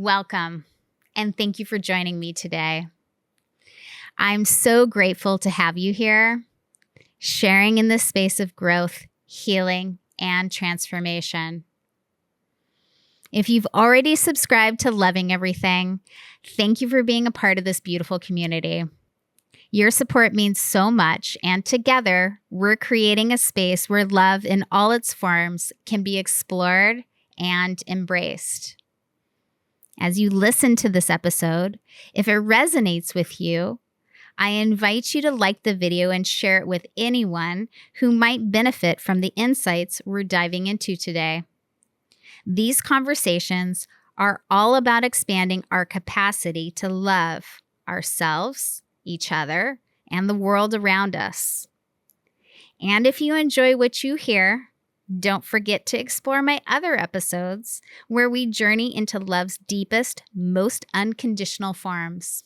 Welcome, and thank you for joining me today. I'm so grateful to have you here, sharing in this space of growth, healing, and transformation. If you've already subscribed to Loving Everything, thank you for being a part of this beautiful community. Your support means so much, and together, we're creating a space where love in all its forms can be explored and embraced. As you listen to this episode, if it resonates with you, I invite you to like the video and share it with anyone who might benefit from the insights we're diving into today. These conversations are all about expanding our capacity to love ourselves, each other, and the world around us. And if you enjoy what you hear, don't forget to explore my other episodes where we journey into love's deepest, most unconditional forms.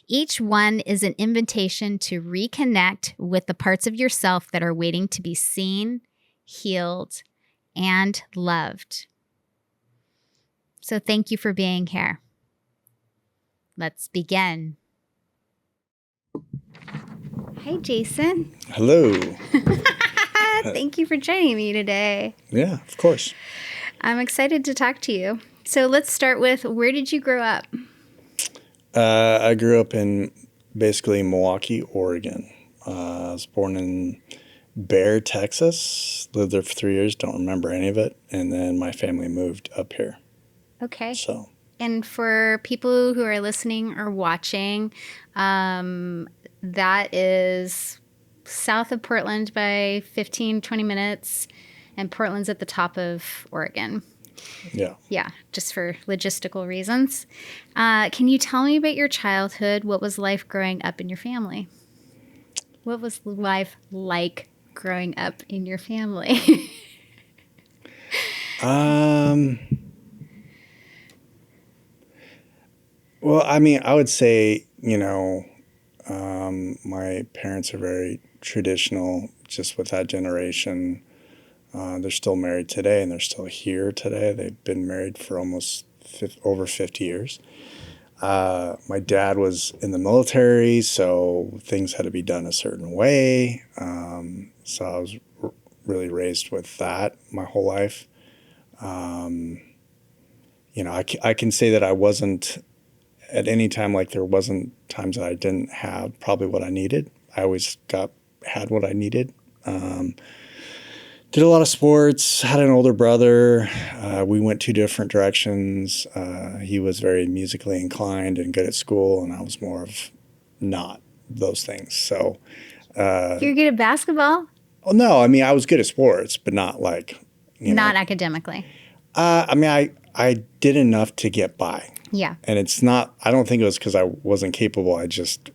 Each one is an invitation to reconnect with the parts of yourself that are waiting to be seen, healed, and loved. So thank you for being here. Let's begin. Hi, Jason. Hello. Thank you for joining me today. Yeah, of course. I'm excited to talk to you. So let's start with, where did you grow up? I grew up in basically Milwaukee, Oregon. I was born in Bear, Texas. Lived there for 3 years. Don't remember any of it. And then my family moved up here. Okay. So. And for people who are listening or watching, that is south of Portland by 15, 20 minutes. And Portland's at the top of Oregon. Yeah. Yeah, just for logistical reasons. Can you tell me about your childhood? What was life growing up in your family? What was life like growing up in your family? Well, I mean, I would say, my parents are very traditional, just with that generation. They're still married today, and they're still here today. They've been married for almost over 50 years. My dad was in the military, so things had to be done a certain way. So I was really raised with that my whole life. I can say that I wasn't, at any time, like there wasn't times that I didn't have probably what I needed. I always had what I needed. Did a lot of sports, had an older brother. We went two different directions. He was very musically inclined and good at school, and I was more of not those things. So, You're good at basketball? Well, no, I mean, I was good at sports, but not like, Not academically. I did enough to get by. Yeah. And it's not, I don't think it was because I wasn't capable. I just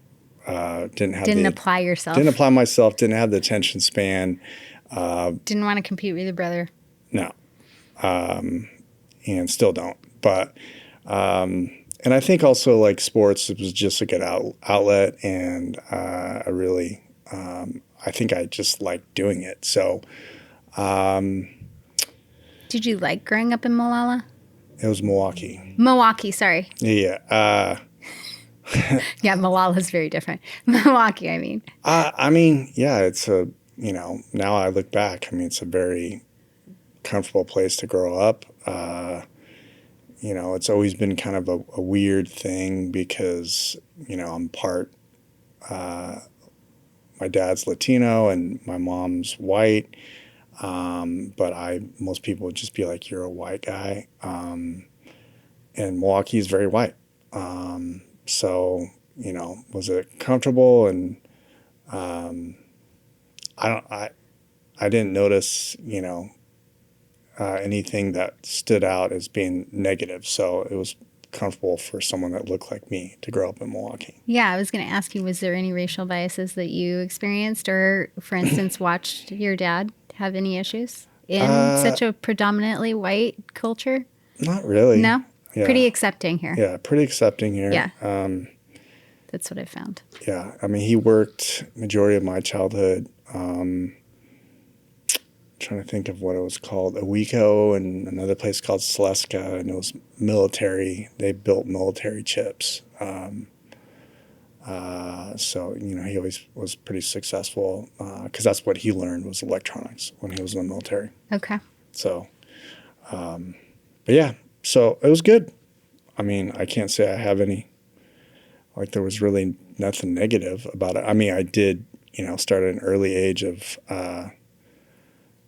didn't apply yourself. Didn't apply myself, didn't have the attention span. Didn't want to compete with your brother. No. And still don't. But, and I think also like sports, it was just a good outlet. And I really, I think I just liked doing it. So. Did you like growing up in Malala? It was Milwaukee. Milwaukee, sorry. Yeah. Yeah, Malala's very different. Milwaukee, I mean. Yeah, it's now I look back, it's a very comfortable place to grow up. It's always been kind of a weird thing because, I'm part, my dad's Latino and my mom's white. But most people would just be like, you're a white guy. And Milwaukee is very white. So, was it comfortable? And, I didn't notice, anything that stood out as being negative. So it was comfortable for someone that looked like me to grow up in Milwaukee. Yeah, I was going to ask you, was there any racial biases that you experienced or, for instance, watched your dad have any issues in such a predominantly white culture? Not really. No? Yeah. Pretty accepting here. Yeah, pretty accepting here. Yeah. That's what I found. Yeah. He worked majority of my childhood trying to think of what it was called, Awico, and another place called Sleska, and it was military. They built military chips. So, he always was pretty successful because that's what he learned was electronics when he was in the military. Okay. So, but yeah, so it was good. I mean, I can't say I have any, like there was really nothing negative about it. I mean, I did, start at an early age of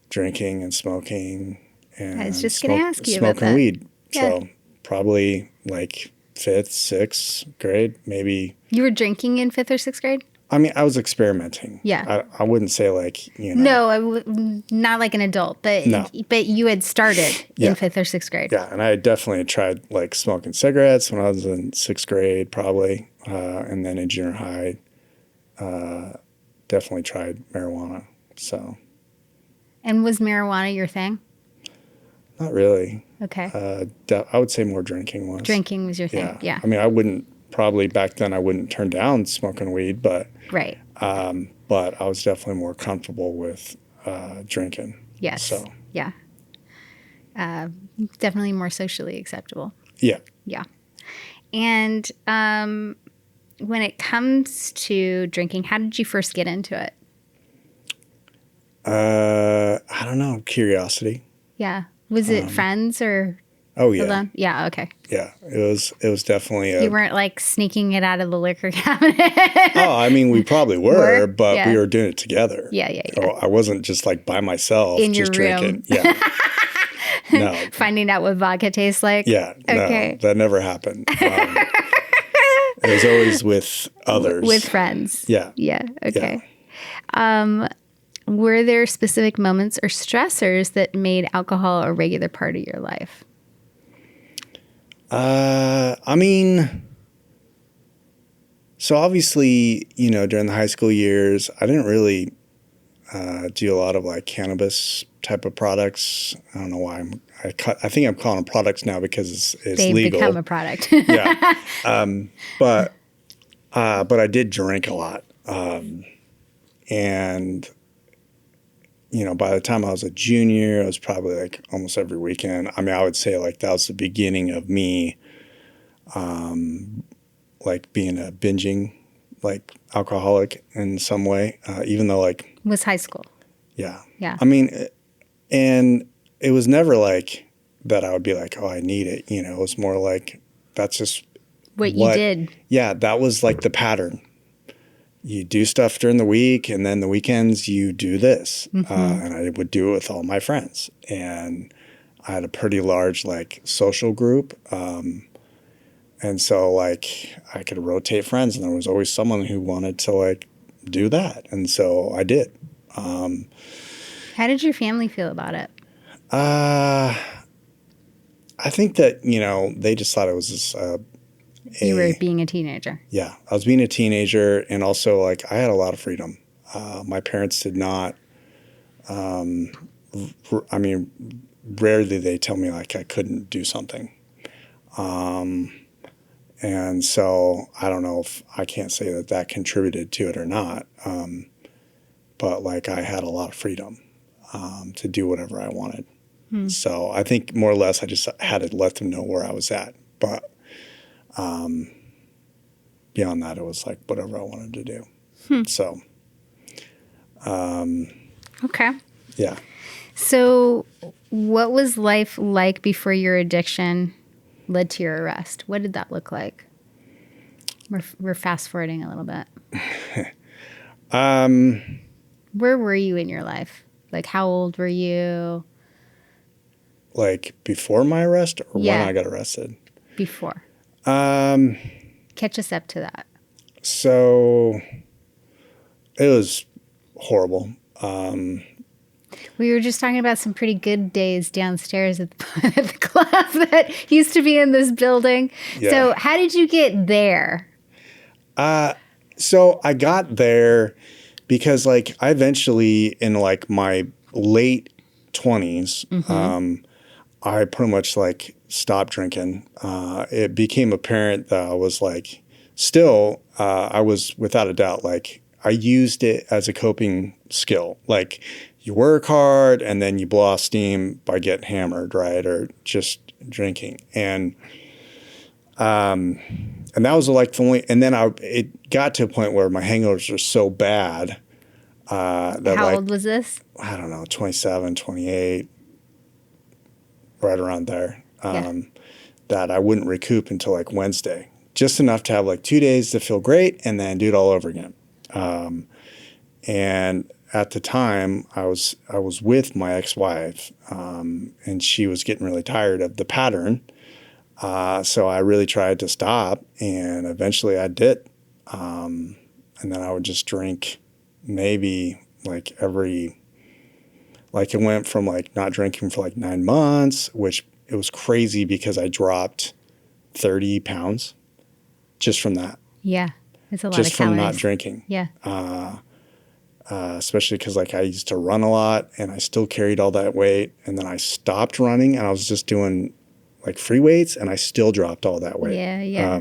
drinking and smoking and I was just going to ask you about smoking that. weed. Yeah. So probably like 5th, 6th grade, maybe. You were drinking in 5th or 6th grade? I mean, I was experimenting. Yeah. I wouldn't say like, No, not like an adult, but No. but you had started Yeah. in 5th or 6th grade. Yeah, and I definitely tried like smoking cigarettes when I was in 6th grade, probably, and then in junior high, definitely tried marijuana. So, And was marijuana your thing? not really. Okay. I would say more drinking was. Drinking was your thing. Yeah. I mean, I wouldn't probably back then. I wouldn't turn down smoking weed, but Right. but I was definitely more comfortable with drinking. Yes. So Yeah. Definitely more socially acceptable. yeah. Yeah. And when it comes to drinking, how did you first get into it? I don't know. Curiosity. Yeah. Was it friends or Oh yeah. alone? Yeah. Okay. Yeah. It was definitely You weren't like sneaking it out of the liquor cabinet. Oh, I mean, we probably were, but Yeah. we were doing it together. Yeah. Oh, I wasn't just like by myself, In just your room. drinking. Yeah. No. Finding out what vodka tastes like. Yeah. Okay. No, that never happened. It was always with others. With friends. Yeah. Yeah. Okay. Were there specific moments or stressors that made alcohol a regular part of your life? I mean, so obviously, during the high school years, I didn't really do a lot of like cannabis type of products. I don't know why I think I'm calling them products now because it's They legal. become a product. Yeah. But I did drink a lot. And, by the time I was a junior, it was probably like almost every weekend. I mean, I would say like that was the beginning of me, like being a binging, like alcoholic in some way, even though like. Was high school. Yeah. Yeah. I mean, and it was never like that I would be like, oh, I need it. It was more like that's just What you did. Yeah, that was like the pattern. You do stuff during the week, and then the weekends you do this. Mm-hmm. And I would do it with all my friends. And I had a pretty large like social group. And so like I could rotate friends, and there was always someone who wanted to like do that. And so I did. How did your family feel about it? I think that, they just thought it was just You were being a teenager. Yeah, I was being a teenager, and also like I had a lot of freedom. My parents did not. I mean, rarely they tell me like I couldn't do something, and so I don't know if I can't say that contributed to it or not. But like I had a lot of freedom to do whatever I wanted. So I think more or less I just had to let them know where I was at, but. Beyond that, it was like whatever I wanted to do. So, Okay. yeah. So what was life like before your addiction led to your arrest? What did that look like? We're fast forwarding a little bit. Where were you in your life? Like, how old were you? Like before my arrest or Yeah. when I got arrested? Before. Catch us up to that. So it was horrible. We were just talking about some pretty good days downstairs at the club that used to be in this building. Yeah. So how did you get there? So I got there because like I eventually in like my late 20s, I pretty much like stopped drinking. It became apparent that I was like still, I was without a doubt, like I used it as a coping skill. Like you work hard and then you blow off steam by getting hammered, right? Or just drinking. And that was like the only, and then it got to a point where my hangovers were so bad, that How old was this? I don't know, 27, 28, right around there, that I wouldn't recoup until like Wednesday, just enough to have like 2 days to feel great and then do it all over again. And at the time I was with my ex-wife, and she was getting really tired of the pattern. So I really tried to stop, and eventually I did. And then I would just drink maybe like it went from like not drinking for like 9 months, which it was crazy because I dropped 30 pounds just from that. Yeah. It's a lot just of from calories. not drinking. Yeah. Especially because like I used to run a lot and I still carried all that weight. And then I stopped running and I was just doing like free weights and I still dropped all that weight. Yeah. Yeah.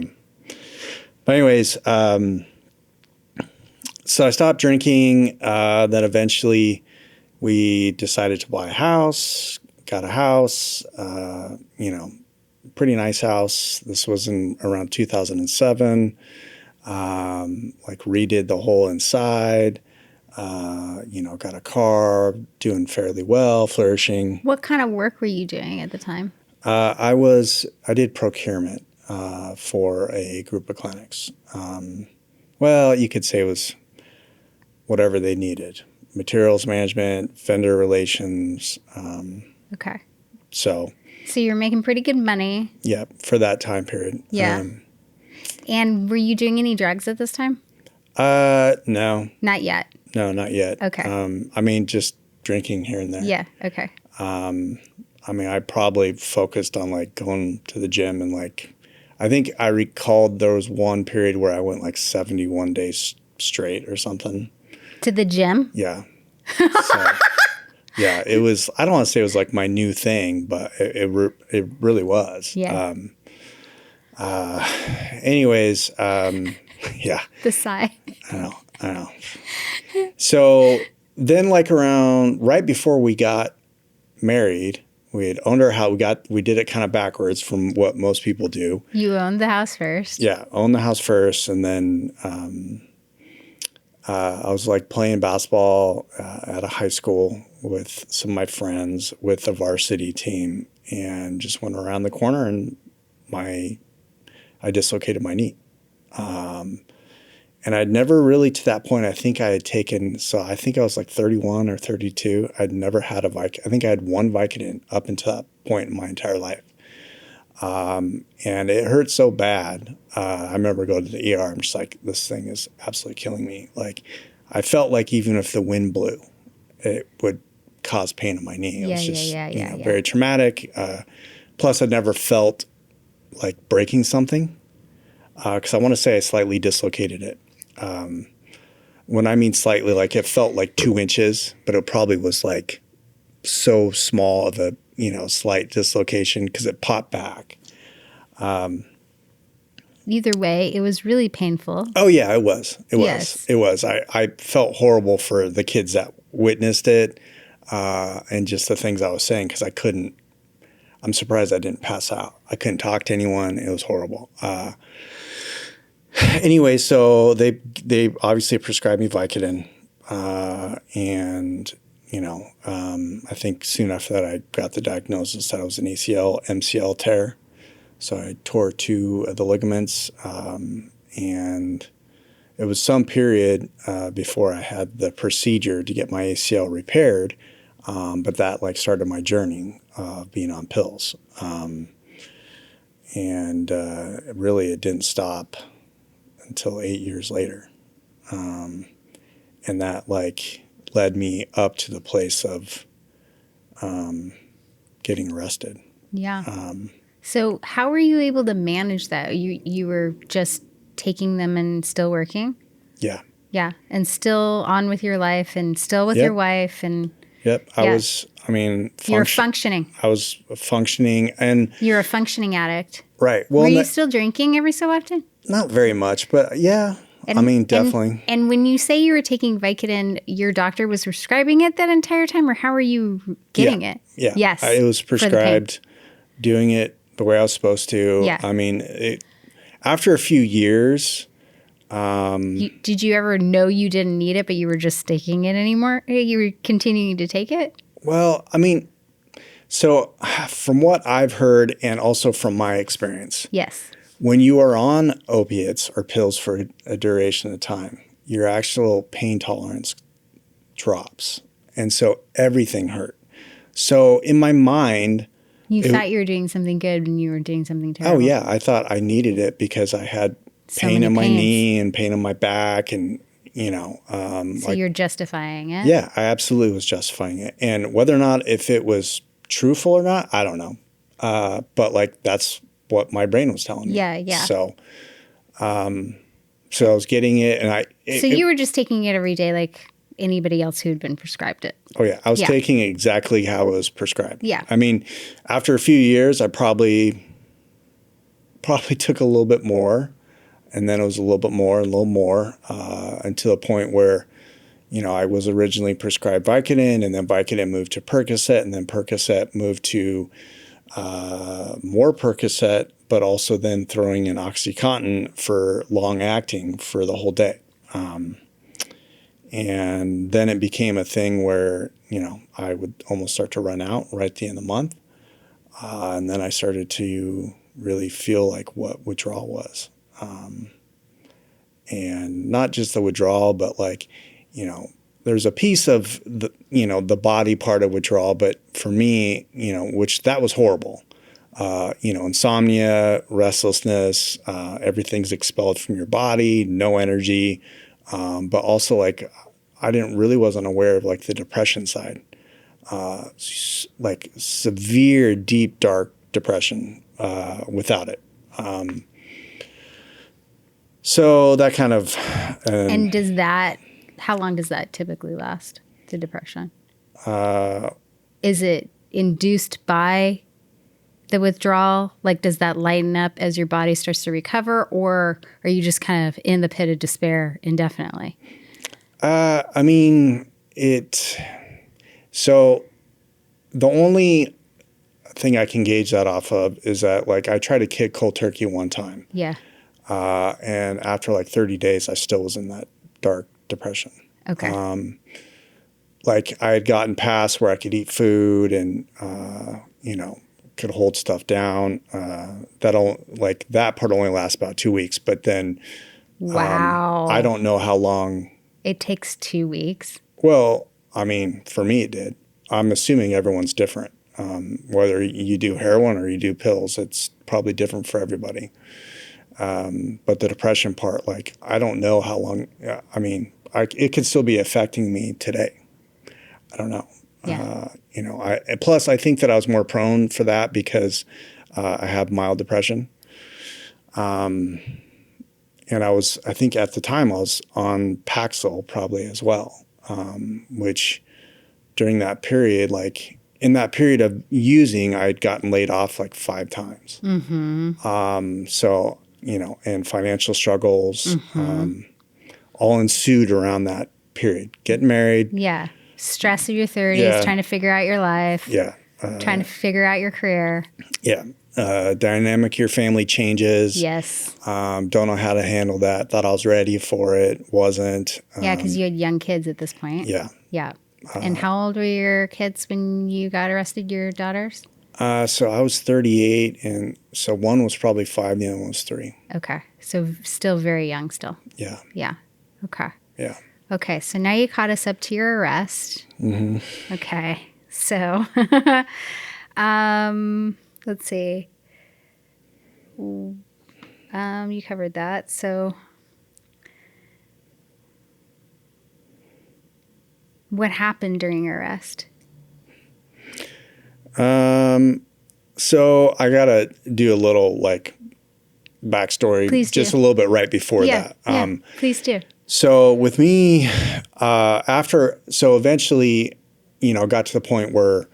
But anyways, so I stopped drinking. Then eventually we decided to buy a house, got a house, pretty nice house. This was in around 2007. Like redid the whole inside, got a car, doing fairly well, flourishing. What kind of work were you doing at the time? I did procurement for a group of clinics. Well, you could say it was whatever they needed. Materials management, vendor relations. Okay. So you're making pretty good money. Yeah, for that time period. Yeah. And were you doing any drugs at this time? No. Not yet. No, not yet. Okay. Just drinking here and there. Yeah. Okay. I probably focused on like going to the gym and like, I think I recalled there was one period where I went like 71 days straight or something. To the gym? Yeah. So, yeah, it was, I don't want to say it was like my new thing, but it really was. Yeah. Anyways, yeah. The sigh. I know. So then like around right before we got married, we had owned our house. We did it kind of backwards from what most people do. You owned the house first. Yeah, owned the house first, and then I was like playing basketball at a high school with some of my friends with the varsity team, and just went around the corner and I dislocated my knee. And I'd never really, to that point, I think I was like 31 or 32. I'd never had a Vicodin. I think I had one Vicodin up until that point in my entire life. And it hurt so bad. I remember going to the ER. I'm just like, this thing is absolutely killing me. Like, I felt like even if the wind blew, it would cause pain in my knee. It was just very traumatic. Plus, I'd never felt like breaking something. Because I want to say I slightly dislocated it. When I mean slightly, like it felt like 2 inches, but it probably was like so small of a, slight dislocation because it popped back. Either way, it was really painful. Oh yeah, it was. Yes. It was. I felt horrible for the kids that witnessed it, and just the things I was saying because I'm surprised I didn't pass out. I couldn't talk to anyone. It was horrible. Anyway, so they obviously prescribed me Vicodin, and I think soon after that I got the diagnosis that I was an ACL MCL tear. So I tore 2 of the ligaments, and it was some period before I had the procedure to get my ACL repaired, but that like started my journey of being on pills, and really it didn't stop until 8 years later. And that like led me up to the place of getting arrested. Yeah. So how were you able to manage that? You were just taking them and still working? Yeah. Yeah. And still on with your life and still with your wife and Yep. Yeah. You were functioning. I was functioning and You're a functioning addict. right. Well, were you still drinking every so often? not very much, but yeah, I mean, definitely. And when you say you were taking Vicodin, your doctor was prescribing it that entire time, or how are you getting it? Yeah. Yes. It was prescribed, doing it the way I was supposed to. Yeah. I mean, after a few years. Did you ever know you didn't need it, but you were just taking it anymore? You were continuing to take it? Well, I mean, so from what I've heard and also from my experience. Yes. When you are on opiates or pills for a duration of time, your actual pain tolerance drops. And so everything hurt. So in my mind, you thought you were doing something good when you were doing something terrible. Oh, yeah. I thought I needed it because I had pain in my knee and pain in my back and, so you're justifying it? Yeah, I absolutely was justifying it. And whether or not if it was truthful or not, I don't know. But that's what my brain was telling me. Yeah. So I was getting it, and you were just taking it every day like anybody else who had been prescribed it. Oh yeah, I was taking it exactly how it was prescribed. Yeah. I mean, after a few years, I probably took a little bit more, and then it was a little bit more, and a little more, until a point where, I was originally prescribed Vicodin, and then Vicodin moved to Percocet, and then Percocet moved to more Percocet, but also then throwing in OxyContin for long acting for the whole day. And then it became a thing where, I would almost start to run out right at the end of the month. And then I started to really feel like what withdrawal was. And not just the withdrawal, but there's a piece of the body part of withdrawal, but for me, which that was horrible. Insomnia, restlessness, everything's expelled from your body, no energy. But also I wasn't aware of the depression side, severe, deep, dark depression, without it. So that kind of, and how long does that typically last, the depression? Is it induced by the withdrawal? Does that lighten up as your body starts to recover, or are you just kind of in the pit of despair indefinitely? I mean, so the only thing I can gauge that off of is that I tried to kick cold turkey one time. Yeah. And after 30 days, I still was in that dark depression. Okay. I had gotten past where I could eat food and, could hold stuff down. That part only lasts about 2 weeks, but then, wow. I don't know how long. It takes 2 weeks. Well, I mean, for me, it did. I'm assuming everyone's different. Whether you do heroin or you do pills, it's probably different for everybody. But the depression part, I don't know how long. I mean, it could still be affecting me today. I don't know. Yeah. Plus I think that I was more prone for that because I have mild depression. And I think at the time I was on Paxil probably as well, which during that period, in that period of using, I'd gotten laid off 5 times. Mm-hmm. So, and financial struggles, all ensued around that period. Getting married. Yeah. Stress of your 30s, trying to figure out your life. Yeah. Trying to figure out your career. Yeah. Dynamic of your family changes. Yes. Don't know how to handle that. Thought I was ready for it. Wasn't. Yeah, because you had young kids at this point. Yeah. Yeah. And how old were your kids when you got arrested, your daughters? So I was 38, and so one was probably 5, the other one was 3. Okay. So still very young still. Yeah. Yeah. Okay. Yeah. Okay. So now you caught us up to your arrest. Mm-hmm. Okay. So, let's see. You covered that. So what happened during your arrest? So I gotta do a little backstory. Please do. Just a little bit right before that. Please do. So with me, eventually, got to the point where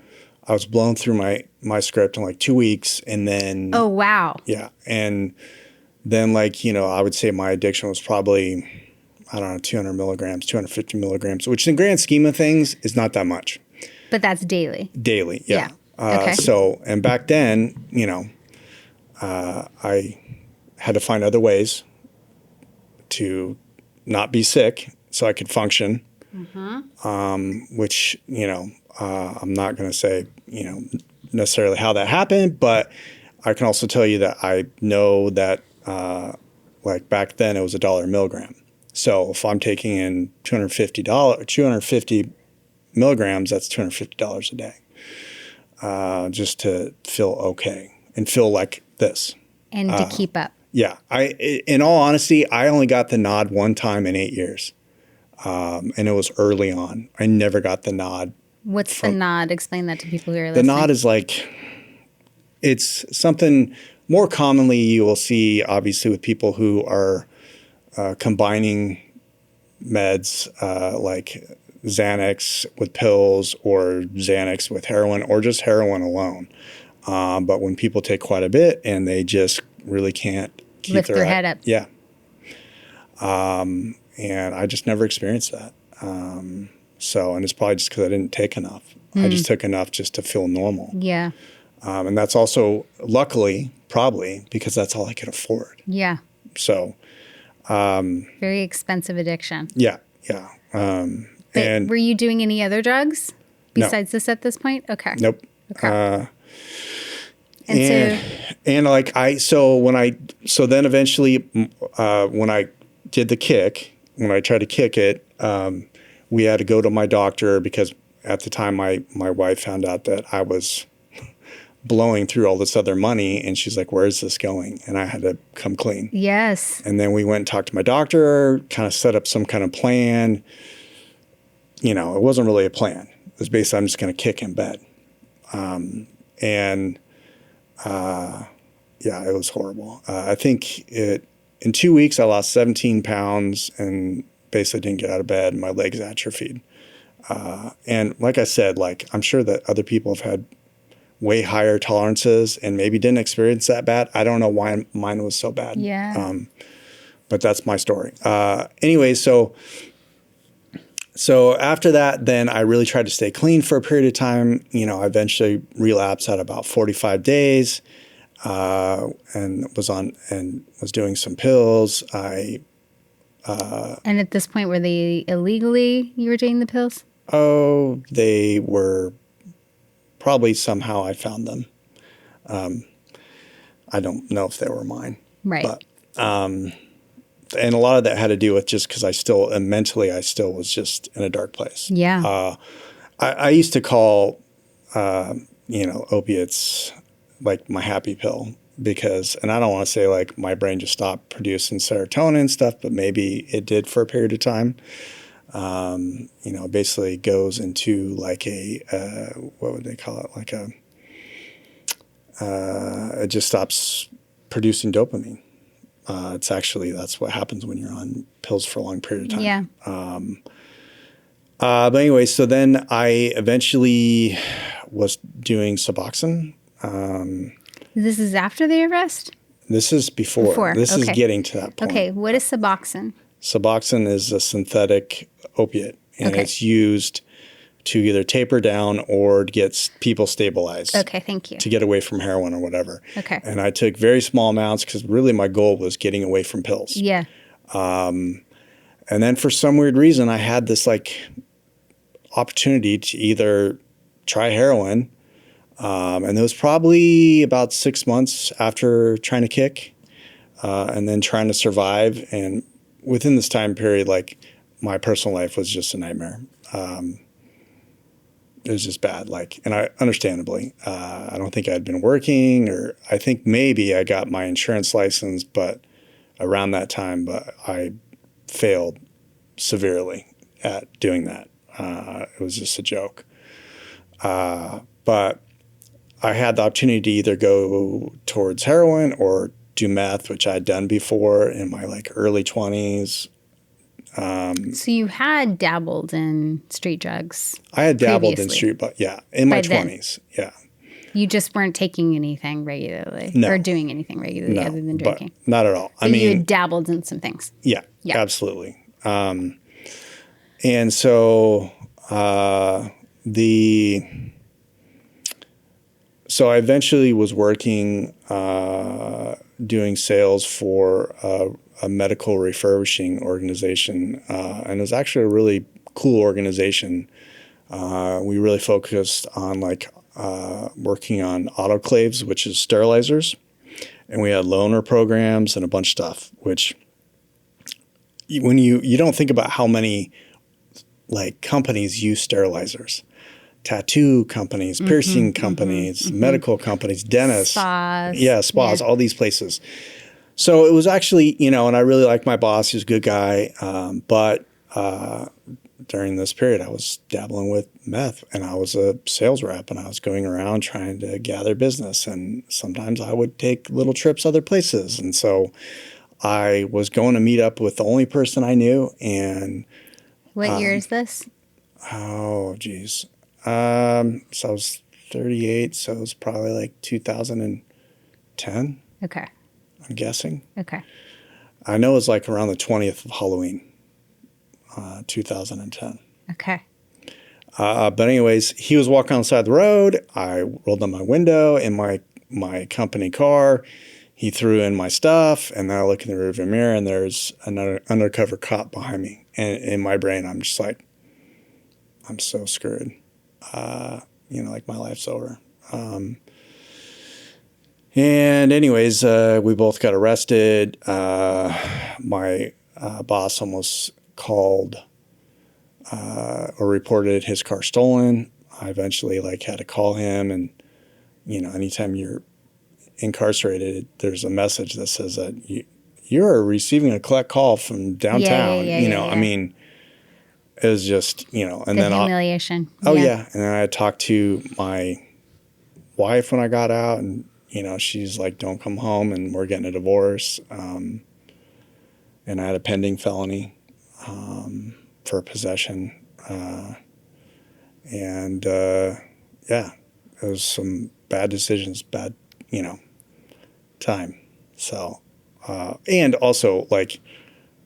I was blown through my script in 2 weeks, and then. Oh, wow. Yeah. And then like, I would say my addiction was probably, I don't know, 200 milligrams, 250 milligrams, which in the grand scheme of things is not that much. But that's daily. Daily, yeah. Okay. So, and back then, I had to find other ways to not be sick so I could function, which, I'm not going to say, necessarily how that happened, but I can also tell you that I know that, like back then it was $1 a milligram. So if I'm taking in $250 milligrams, that's $250 a day, just to feel okay and feel like this. And to keep up. Yeah. In all honesty, I only got the nod one time in 8 years. And it was early on. I never got the nod. What's the nod? Explain that to people who are The listening. nod is like, it's something more commonly you will see, obviously, with people who are combining meds like Xanax with pills or Xanax with heroin or just heroin alone. But when people take quite a bit and they just really can't keep lift their head up. Yeah. And I just never experienced that. And it's probably just because I didn't take enough. I just took enough just to feel normal. Yeah. And that's also, luckily, probably because that's all I could afford. Yeah. So. Very expensive addiction. Yeah. But And were you doing any other drugs besides this at this point? Okay. Nope. Okay. So then eventually, when I did the kick, when I tried to kick it, we had to go to my doctor because at the time my wife found out that I was blowing through all this other money, and she's like, "Where is this going?" And I had to come clean. Yes. And then we went and talked to my doctor, kind of set up some kind of plan. It wasn't really a plan. It was basically, I'm just going to kick in bed. It was horrible. I think in 2 weeks, I lost 17 pounds and basically didn't get out of bed. My legs atrophied. And like I said, I'm sure that other people have had way higher tolerances and maybe didn't experience that bad. I don't know why mine was so bad. Yeah. But that's my story. Anyway, so after that, then I really tried to stay clean for a period of time. I eventually relapsed at about 45 days, and was doing some pills. And at this point, were they illegally you were doing the pills? Oh, they were probably somehow I found them. I don't know if they were mine. Right. But, and a lot of that had to do with just because I still was just in a dark place. Yeah. I used to call, opiates like my happy pill because, and I don't want to say like my brain just stopped producing serotonin and stuff, but maybe it did for a period of time. Basically goes into like what would they call it? Like it just stops producing dopamine. That's what happens when you're on pills for a long period of time. Yeah. But anyway, so then I eventually was doing Suboxone. This is after the arrest? This is before. This is Okay. getting to that point. Okay. What is Suboxone? Suboxone is a synthetic opiate, and Okay. it's used to either taper down or to get people stabilized. Okay. Thank you. To get away from heroin or whatever. Okay. And I took very small amounts because really my goal was getting away from pills. Yeah. And then for some weird reason, I had this opportunity to either try heroin. And it was probably about 6 months after trying to kick, and then trying to survive. And within this time period, my personal life was just a nightmare. It was just bad. And I understandably, I don't think I'd been working, or I think maybe I got my insurance license, but around that time, but I failed severely at doing that. It was just a joke. But I had the opportunity to either go towards heroin or do meth, which I'd done before in my early 20s. So you had dabbled in street drugs. I had dabbled in previously. street, but yeah, in my By then. 20s. Yeah. You just weren't taking anything regularly or doing anything regularly other than drinking. Not at all. But you had dabbled in some things. Yeah. Absolutely. And so so I eventually was working doing sales for a medical refurbishing organization, and it was actually a really cool organization. We really focused on working on autoclaves, which is sterilizers, and we had loaner programs and a bunch of stuff. Which when you don't think about how many companies use sterilizers. Tattoo companies, piercing companies, medical companies, dentists. Spas. Yeah, spas, all these places. So it was actually, and I really liked my boss. He was a good guy. But during this period, I was dabbling with meth, and I was a sales rep, and I was going around trying to gather business. And sometimes I would take little trips other places. And so I was going to meet up with the only person I knew. And what year is this? Oh, geez. So I was 38, so it was probably 2010. Okay. I'm guessing. Okay. I know it was around the 20th of Halloween, 2010. Okay. But anyways, he was walking on the side of the road. I rolled down my window in my company car. He threw in my stuff, and then I look in the rearview mirror, and there's another undercover cop behind me. And in my brain, I'm just I'm so screwed. My life's over. And anyways, we both got arrested. My boss almost called or reported his car stolen. I eventually had to call him, and anytime you're incarcerated, there's a message that says that you're receiving a collect call from downtown. I mean, it was just, and the then humiliation. And then I talked to my wife when I got out, and she's like, "Don't come home," and we're getting a divorce. And I had a pending felony for possession, and it was some bad decisions, bad time. So and also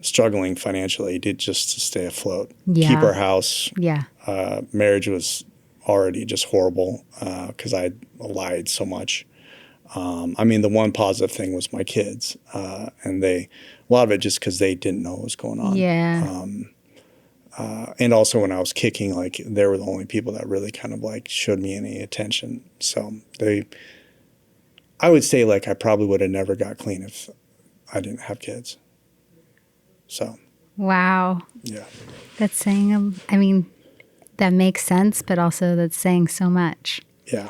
struggling financially just to stay afloat, keep our house. Yeah. Marriage was already just horrible because I lied so much. The one positive thing was my kids, and a lot of it just because they didn't know what was going on. Yeah. And also when I was kicking, they were the only people that really kind of showed me any attention. So I would say I probably would have never got clean if I didn't have kids. So. Wow. Yeah. That's saying, that makes sense, but also that's saying so much. Yeah.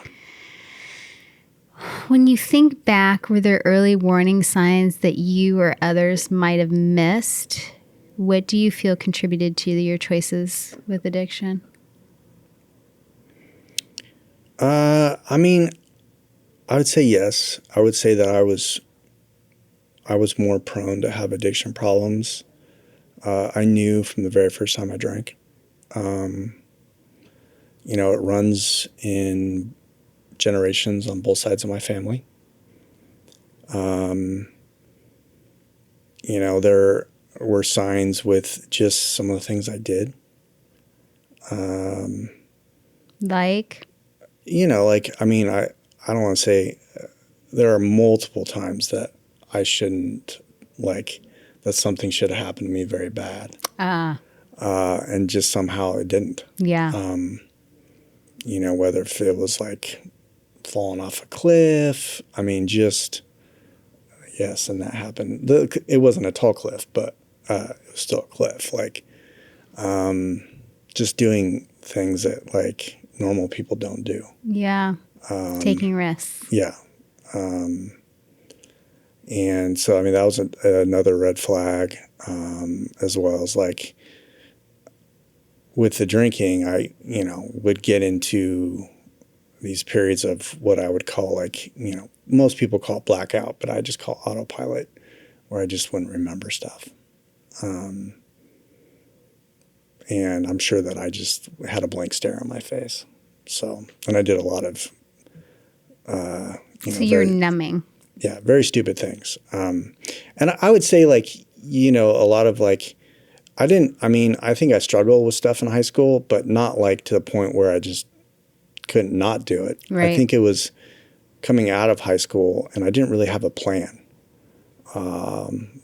When you think back, were there early warning signs that you or others might have missed? What do you feel contributed to your choices with addiction? I would say yes. I would say that I was more prone to have addiction problems. I knew from the very first time I drank. It runs in generations on both sides of my family. There were signs with just some of the things I did. I don't want to say there are multiple times that I shouldn't, that something should have happened to me very bad. And just somehow it didn't. Yeah. Whether if it was falling off a cliff, yes, and that happened. It wasn't a tall cliff, but it was still a cliff. Just doing things that normal people don't do. Yeah. Taking risks. Yeah. And so, that was another red flag, as well as with the drinking, I, would get into these periods of what I would call most people call it blackout, but I just call autopilot, where I just wouldn't remember stuff. And I'm sure that I just had a blank stare on my face. So, and I did a lot of So you're numbing. Yeah, very stupid things. And I would say like, a lot of like, I think I struggled with stuff in high school, but not like to the point where I just couldn't not do it. Right. I think it was coming out of high school and I didn't really have a plan,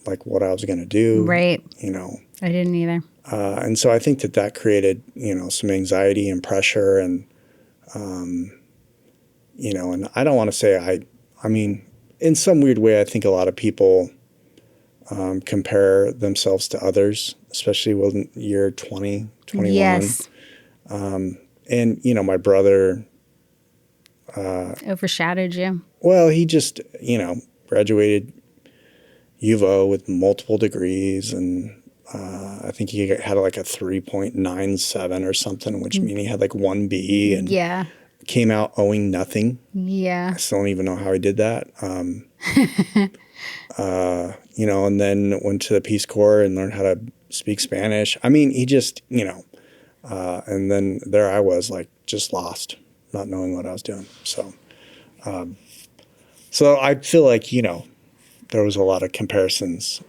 like what I was going to do. Right. I didn't either. And so I think that created, some anxiety and pressure and, and I don't want to say in some weird way, I think a lot of people compare themselves to others, especially when you're 20, 21. Yes. And, my brother overshadowed you. Well, he just, graduated U of O with multiple degrees. And I think he had like a 3.97 or something, which means he had like 1 B and came out owing nothing. Yeah. I still don't even know how he did that. And then went to the Peace Corps and learned how to speak Spanish. I mean, he just, and then there I was like just lost, not knowing what I was doing. So I feel like, there was a lot of comparisons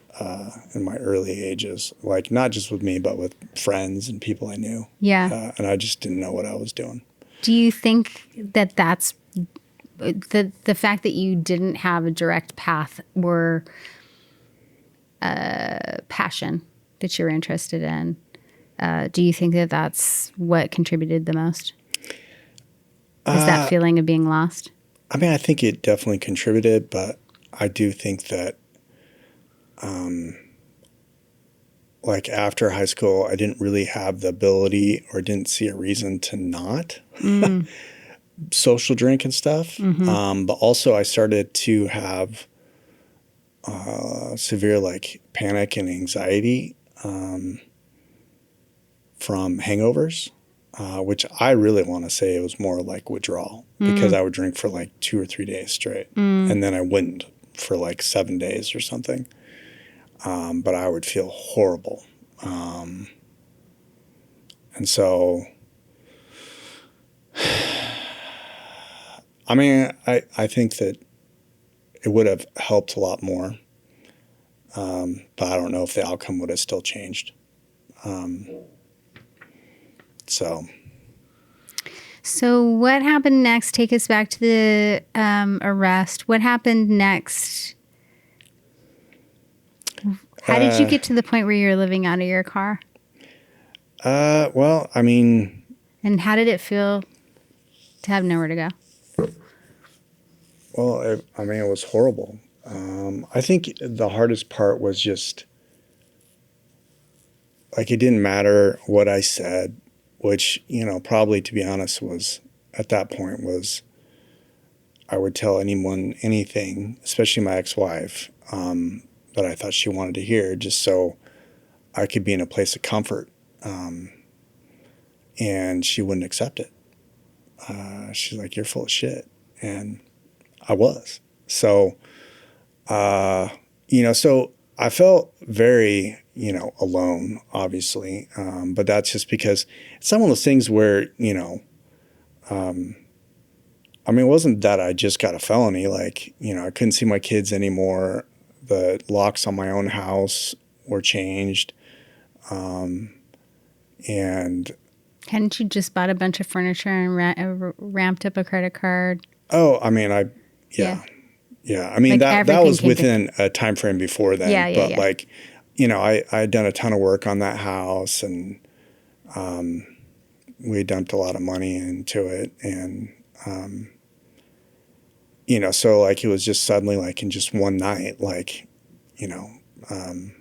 in my early ages, like not just with me, but with friends and people I knew. Yeah. And I just didn't know what I was doing. Do you think that that's the fact that you didn't have a direct path or passion that you were interested in? Do you think that that's what contributed the most? Is that feeling of being lost? I think it definitely contributed, but I do think that, like after high school, I didn't really have the ability or didn't see a reason to not social drink and stuff. Mm-hmm. But also I started to have severe like panic and anxiety from hangovers, which I really want to say it was more like withdrawal because I would drink for like 2 or 3 days straight and then I wouldn't for like 7 days or something. But I would feel horrible. And so, I think that it would have helped a lot more. But I don't know if the outcome would have still changed. So what happened next? Take us back to the arrest. What happened next? How did you get to the point where you were living out of your car? Well, and how did it feel to have nowhere to go? Well, it was horrible. I think the hardest part was just, like, it didn't matter what I said, which, probably, to be honest, was, at that point, was I would tell anyone anything, especially my ex-wife, that I thought she wanted to hear, just so I could be in a place of comfort. And she wouldn't accept it. She's like, "You're full of shit." And I was. So, so I felt very, alone, obviously. But that's just because it's one of those things where, it wasn't that I just got a felony. Like, I couldn't see my kids anymore. The locks on my own house were changed. And hadn't you just bought a bunch of furniture and ramped up a credit card? Oh, yeah. Like that was within a time frame before then. But like, I had done a ton of work on that house and we dumped a lot of money into it. And, so like it was just suddenly like in just one night, like,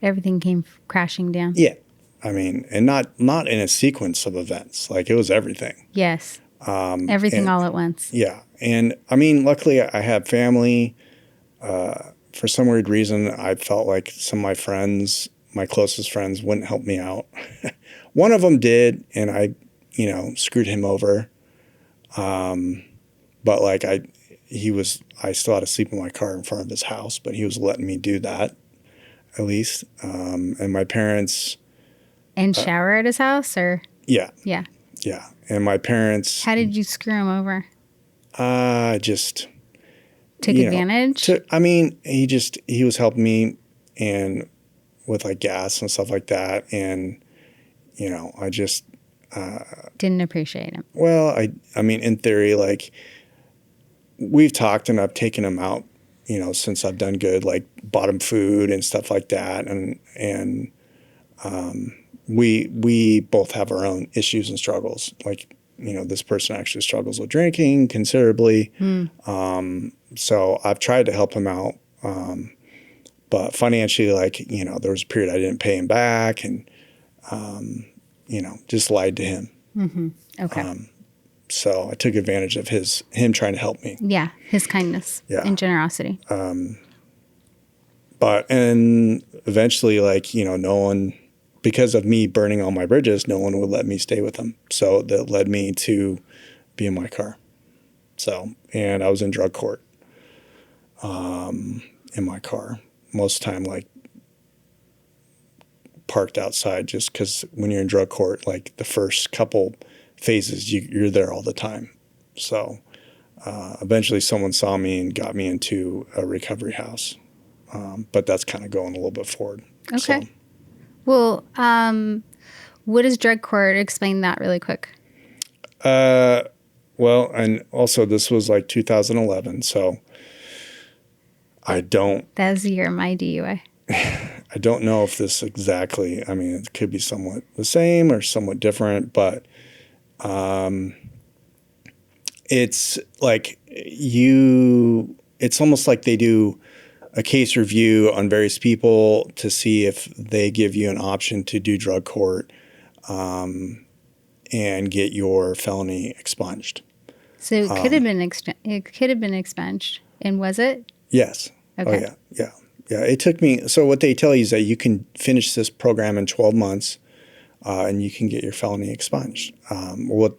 everything came crashing down. Yeah. And not in a sequence of events. Like it was everything. Yes. Everything all at once. Yeah. And luckily I had family. For some weird reason, I felt like some of my friends, my closest friends, wouldn't help me out. One of them did, and I, screwed him over. But like I still had to sleep in my car in front of his house, but he was letting me do that at least. And my parents. And shower at his house, or? Yeah. Yeah. Yeah. And my parents. How did you screw him over? Just Took advantage? He was helping me and with like gas and stuff like that. And, I just... didn't appreciate him. Well, in theory, like we've talked and I've taken him out, since I've done good, like bought him food and stuff like that. And we both have our own issues and struggles. Like, this person actually struggles with drinking considerably. So I've tried to help him out. But financially, like, there was a period I didn't pay him back and, just lied to him. Mm-hmm. Okay. So I took advantage of him trying to help me. Yeah. His kindness and generosity. And eventually, like, no one, because of me burning all my bridges, no one would let me stay with him. So that led me to be in my car. So, and I was in drug court in my car. Most of the time, like, parked outside, just because when you're in drug court, like the first couple phases, you're there all the time. So eventually someone saw me and got me into a recovery house. But that's kind of going a little bit forward. Okay. So. Well, what is drug court? Explain that really quick. Well, and also this was like 2011, so that was the year of my DUI. I don't know if this exactly, it could be somewhat the same or somewhat different, but it's like it's almost like they do a case review on various people to see if they give you an option to do drug court and get your felony expunged. So it could have been expunged, and was it? Yes. Okay. Oh yeah. It took me. So what they tell you is that you can finish this program in 12 months, and you can get your felony expunged. What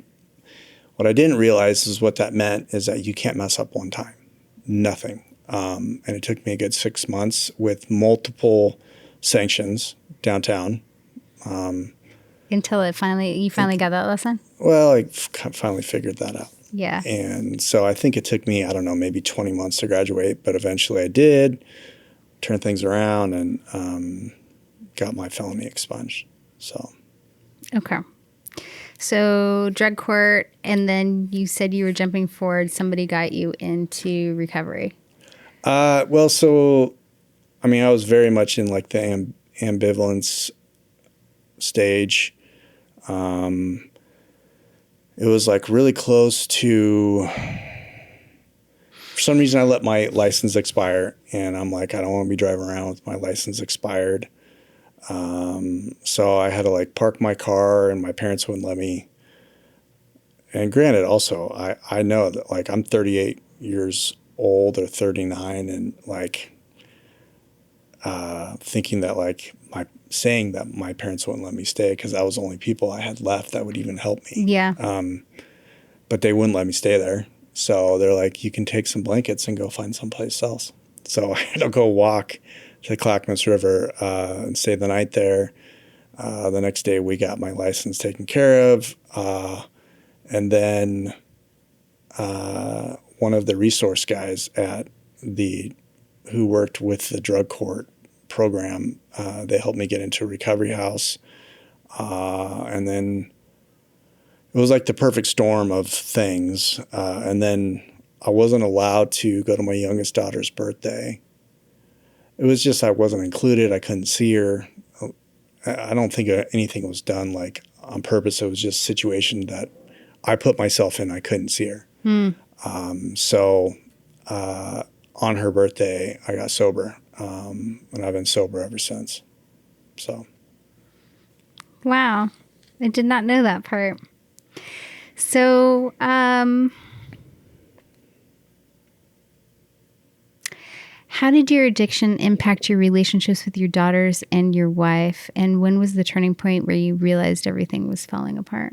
I didn't realize is what that meant is that you can't mess up one time, nothing. And it took me a good 6 months with multiple sanctions downtown. Until you finally got that lesson? Well, I finally figured that out. Yeah. And so I think it took me, I don't know, maybe 20 months to graduate, but eventually I did turn things around and got my felony expunged. So. Okay. So drug court, and then you said you were jumping forward. Somebody got you into recovery. Well, so, I was very much in like the ambivalence stage. It was like really close to, for some reason I let my license expire, and I'm like, I don't want to be driving around with my license expired. So I had to like park my car, and my parents wouldn't let me. And granted, also, I know that like I'm 38 years old or 39, and like thinking that like saying that my parents wouldn't let me stay because that was the only people I had left that would even help me. Yeah. But they wouldn't let me stay there. So they're like, you can take some blankets and go find someplace else. So I had to go walk to the Clackamas River and stay the night there. The next day we got my license taken care of. And then one of the resource guys who worked with the drug court program, they helped me get into a recovery house. And then it was like the perfect storm of things. And then I wasn't allowed to go to my youngest daughter's birthday. It was just I wasn't included. I couldn't see her. I don't think anything was done like on purpose. It was just a situation that I put myself in. I couldn't see her. So on her birthday, I got sober, and I've been sober ever since. So. Wow. I did not know that part. So, how did your addiction impact your relationships with your daughters and your wife? And when was the turning point where you realized everything was falling apart?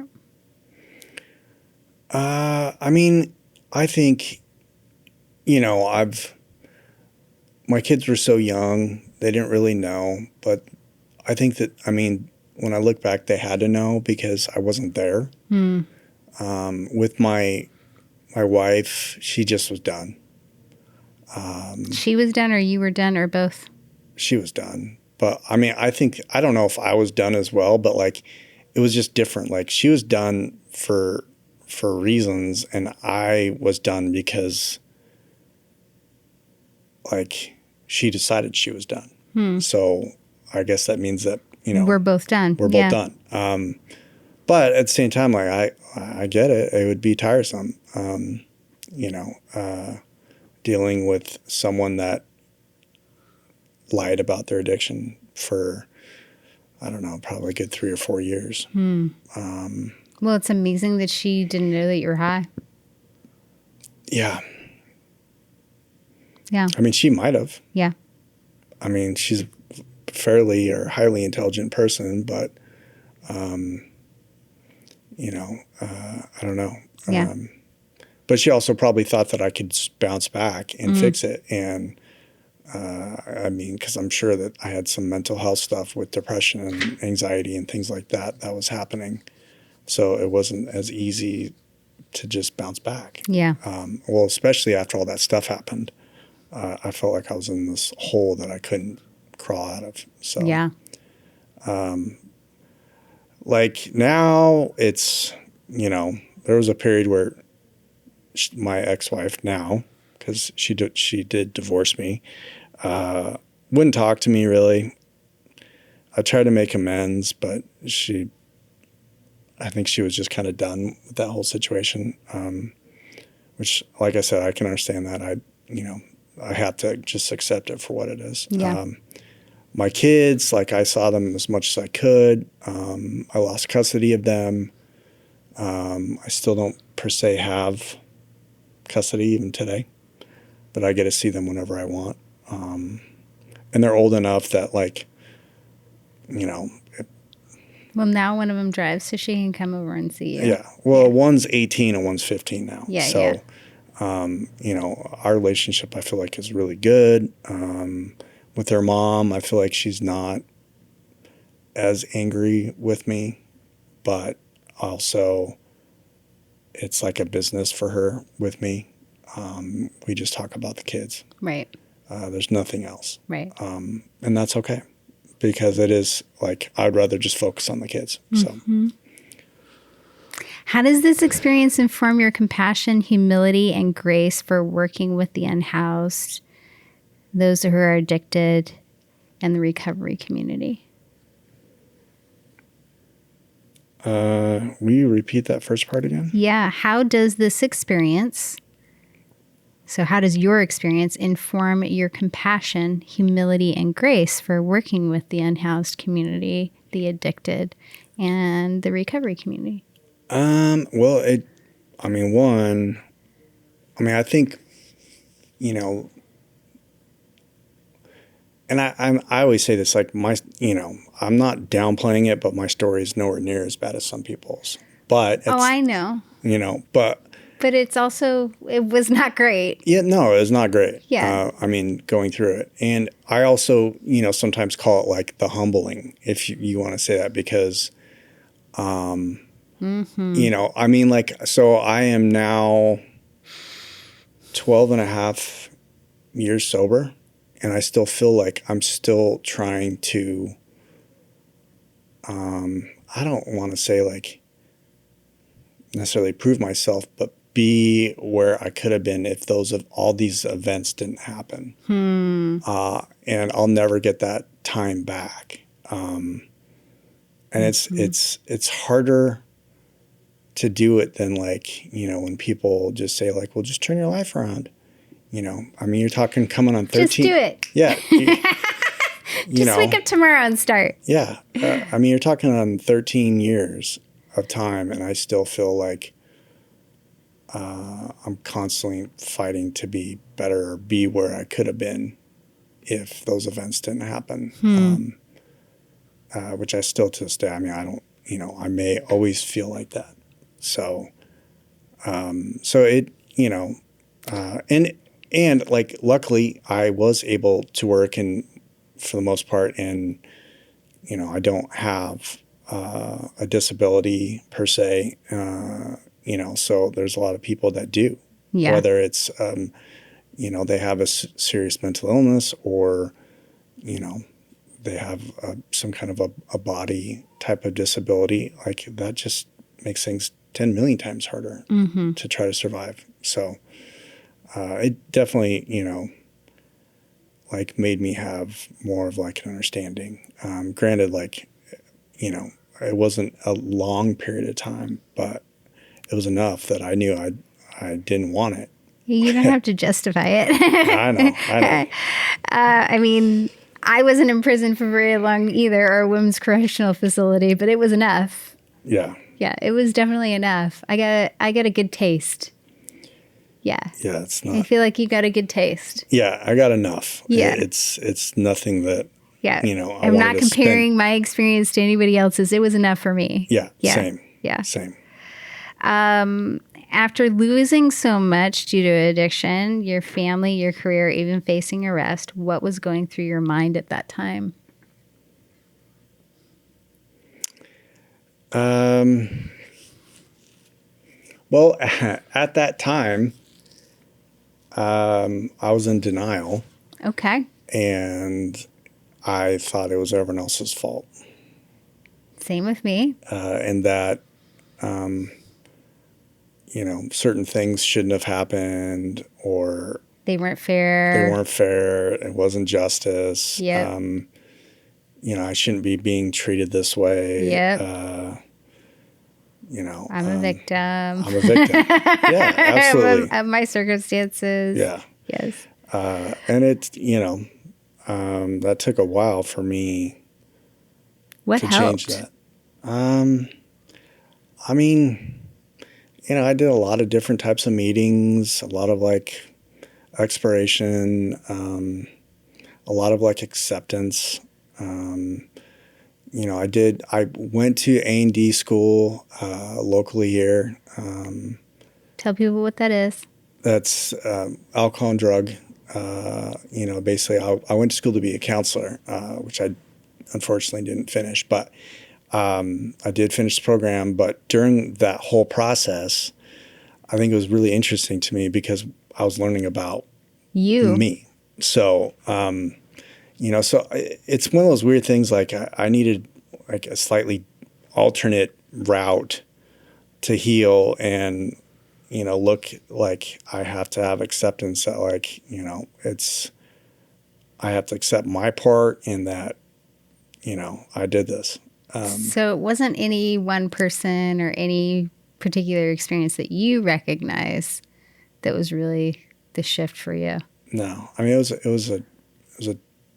I think, my kids were so young, they didn't really know, but I think that, when I look back, they had to know because I wasn't there. With my wife, she just was done. She was done, or you were done, or both? She was done. But I mean, I don't know if I was done as well, but like, it was just different. Like, she was done for reasons, and I was done because like she decided she was done. So I guess that means that, we're both done. We're both done. But at the same time, like, I get it. It would be tiresome, dealing with someone that lied about their addiction for, I don't know, probably a good 3 or 4 years. Well, it's amazing that she didn't know that you were high. Yeah. Yeah. I mean, she might have. Yeah. I mean, she's a fairly or highly intelligent person, but, I don't know. Yeah. But she also probably thought that I could bounce back and fix it. And, I mean, because I'm sure that I had some mental health stuff with depression and anxiety and things like that was happening. So it wasn't as easy to just bounce back. Yeah. Well, especially after all that stuff happened. I felt like I was in this hole that I couldn't crawl out of. So, yeah. Like now it's, there was a period where my ex-wife now, because she did divorce me, wouldn't talk to me really. I tried to make amends, but I think she was just kind of done with that whole situation, which, like I said, I can understand that. I have to just accept it for what it is. Yeah. My kids, like, I saw them as much as I could. I lost custody of them. I still don't per se have custody even today, but I get to see them whenever I want. And they're old enough that, like, Well, now one of them drives, so she can come over and see you. Yeah. Well, one's 18 and one's 15 now. Yeah. So, our relationship, I feel like, is really good. With her mom, I feel like she's not as angry with me, but also it's like a business for her with me. We just talk about the kids. Right. There's nothing else. Right. And that's okay, because it is like, I'd rather just focus on the kids. Mm-hmm. So. How does this experience inform your compassion, humility, and grace for working with the unhoused, those who are addicted, and the recovery community? Will you repeat that first part again? Yeah. How does this experience, so how does your experience inform your compassion, humility, and grace for working with the unhoused community, the addicted, and the recovery community? Well, I think, and I always say this, like, I'm not downplaying it, but my story is nowhere near as bad as some people's. But I know. But it's also, it was not great. Yeah, no, it was not great. Yeah. Going through it. And I also, sometimes call it like the humbling, if you want to say that, because, so I am now 12 and a half years sober, and I still feel like I'm still trying to, I don't want to say like necessarily prove myself, but be where I could have been if all these events didn't happen. And I'll never get that time back. And it's harder to do it than, like, when people just say, like, well, just turn your life around. You're talking coming on 13. Just do it. Yeah. Just wake up tomorrow and start. Yeah. You're talking on 13 years of time, and I still feel like I'm constantly fighting to be better or be where I could have been if those events didn't happen. Which I still, to this day, I don't, I may always feel like that. So, it, and like, luckily I was able to work, and for the most part, and, I don't have a disability per se, so there's a lot of people that do, whether it's, they have a serious mental illness, or, they have some kind of a body type of disability, like that just makes things 10 million times harder to try to survive. So it definitely, like made me have more of like an understanding. Granted, like, it wasn't a long period of time, but it was enough that I knew I didn't want it. You don't have to justify it. I know. I mean, I wasn't in prison for very long either, or a women's correctional facility, but it was enough. Yeah. Yeah, it was definitely enough. I got a good taste. Yeah. Yeah, it's not. I feel like you got a good taste. Yeah, I got enough. Yeah. It's nothing that, yeah. I I'm wanted not to comparing my experience to anybody else's. It was enough for me. Yeah, yeah. Same. Yeah. Same. After losing so much due to addiction, your family, your career, even facing arrest, what was going through your mind at that time? Well, at that time, I was in denial. Okay. And I thought it was everyone else's fault. Same with me. And that, certain things shouldn't have happened, or they weren't fair. It wasn't justice. Yep. I shouldn't be being treated this way. Yep. I'm a victim. I'm a victim. Yeah, absolutely. Of my circumstances. Yeah. Yes. And it's, that took a while for me to change that. I mean, I did a lot of different types of meetings, a lot of like exploration, a lot of like acceptance. I went to A&D school locally here. Tell people what that is. That's alcohol and drug. Basically, I went to school to be a counselor, which I unfortunately didn't finish. But I did finish the program. But during that whole process, I think it was really interesting to me because I was learning about me. So, so it's one of those weird things. Like I needed like a slightly alternate route to heal and, look like I have to have acceptance that like, I have to accept my part in that, I did this. So it wasn't any one person or any particular experience that you recognize that was really the shift for you. No, I mean, it was a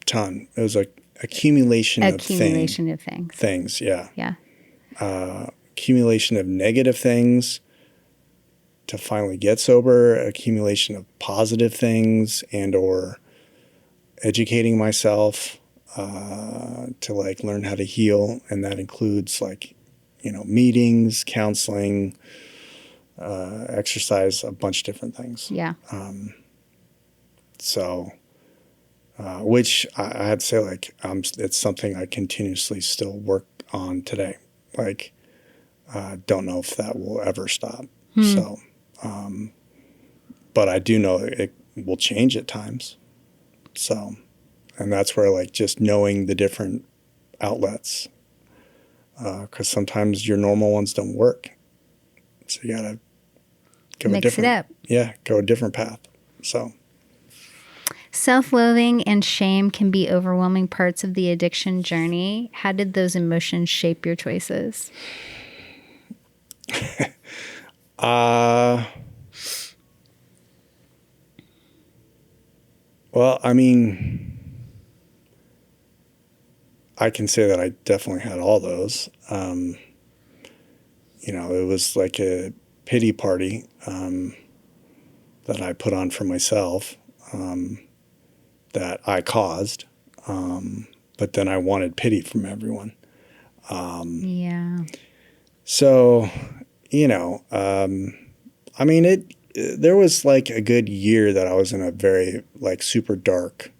ton. It was like accumulation of things. Things, yeah. Yeah. Accumulation of negative things to finally get sober, accumulation of positive things, and or educating myself to like learn how to heal. And that includes like, meetings, counseling, exercise, a bunch of different things. Yeah. Which I had to say, like, it's something I continuously still work on today. Like, don't know if that will ever stop. So, but I do know it will change at times. So, and that's where like just knowing the different outlets, because sometimes your normal ones don't work. So you gotta go mix it up. Yeah, go a different path. So. Self-loathing and shame can be overwhelming parts of the addiction journey. How did those emotions shape your choices? Well, I mean, I can say that I definitely had all those. It was like a pity party that I put on for myself. That I caused, but then I wanted pity from everyone. Yeah. So, I mean, there was like a good year that I was in a very like super dark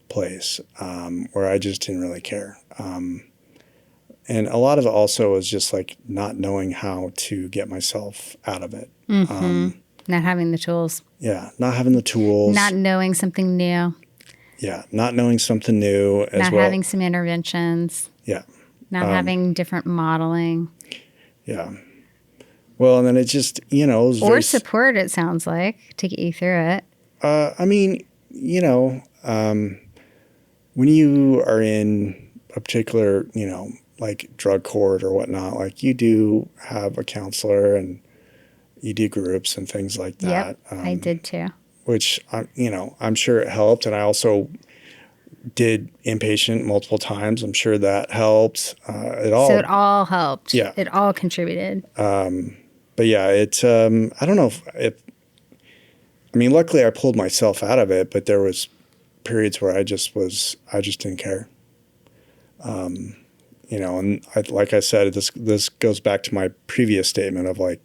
place where I just didn't really care. And a lot of it also was just like not knowing how to get myself out of it. Mm-hmm. Not having the tools. Yeah, not having the tools. Not knowing something new. Yeah, not knowing something new as not well. having some interventions. Yeah. Not having different modeling. Yeah. Well, and then it just, it was or support, it sounds like, to get you through it. I mean, when you are in a particular, like drug court or whatnot, like you do have a counselor and you do groups and things like that. Yep, I did too. Which, I'm sure it helped. And I also did inpatient multiple times. I'm sure that helped. So it all helped. Yeah. It all contributed. But yeah, I don't know luckily I pulled myself out of it, but there was periods where I just didn't care. And like I said, this goes back to my previous statement of like,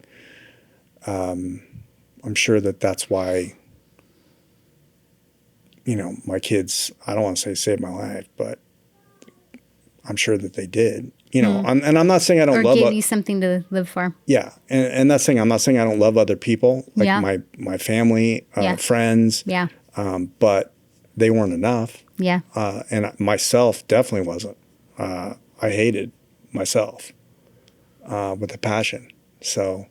I'm sure that's why, my kids, I don't want to say saved my life, but I'm sure that they did, and I'm not saying I don't love gave you something to live for. Yeah. And that's saying, I'm not saying I don't love other people, like my family, friends. Yeah. But they weren't enough. Yeah. And myself definitely wasn't. I hated myself with a passion. So,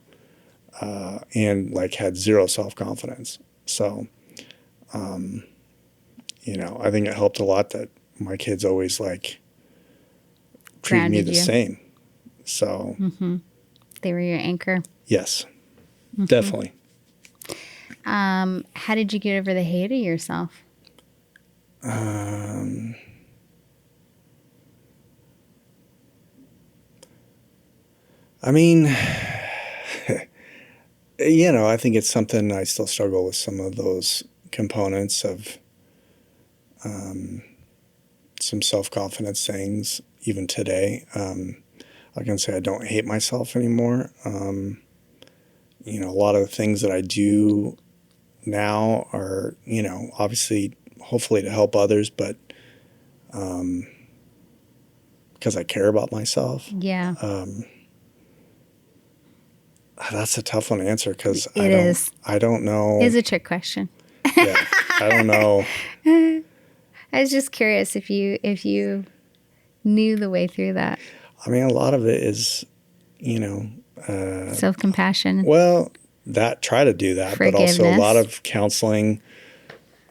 and like had zero self-confidence. So, I think it helped a lot that my kids always like treated me the same. So they were your anchor. Yes, definitely. How did you get over the hate of yourself? I think it's something I still struggle with, some of those components of some self-confidence things even today. I can say I don't hate myself anymore. A lot of the things that I do now are, obviously, hopefully to help others, but because I care about myself. Yeah. That's a tough one to answer because I don't know. It's a trick question. Yeah, I don't know. I was just curious if you knew the way through that. A lot of it is, self-compassion. Well, try to do that, but also a lot of counseling,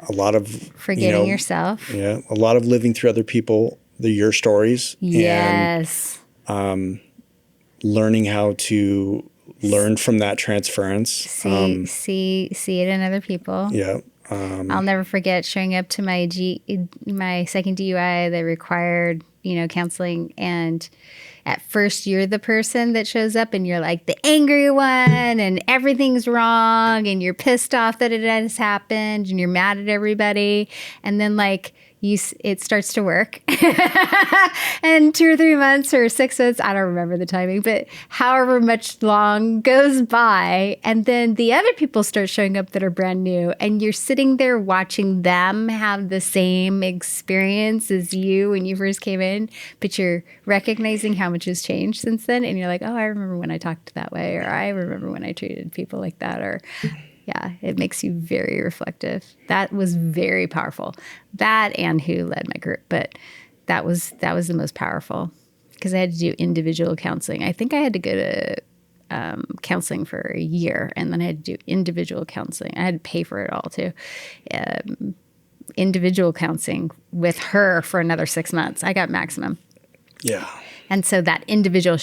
a lot of forgetting yourself. Yeah, a lot of living through other people, your stories. Yes. And learning how to learn from that transference. See it in other people. Yeah. I'll never forget showing up to my second DUI that required, counseling. And at first you're the person that shows up and you're like the angry one and everything's wrong and you're pissed off that it has happened and you're mad at everybody. And then it starts to work. And 2 or 3 months or 6 months, I don't remember the timing, but however much long goes by. And then the other people start showing up that are brand new. And you're sitting there watching them have the same experience as you when you first came in, but you're recognizing how much has changed since then. And you're like, oh, I remember when I talked that way, or I remember when I treated people like that, or... Yeah, it makes you very reflective. That was very powerful. That and who led my group, but that was the most powerful because I had to do individual counseling. I think I had to go to counseling for a year, and then I had to do individual counseling. I had to pay for it all too. Individual counseling with her for another 6 months. I got maximum. Yeah. And so that individual,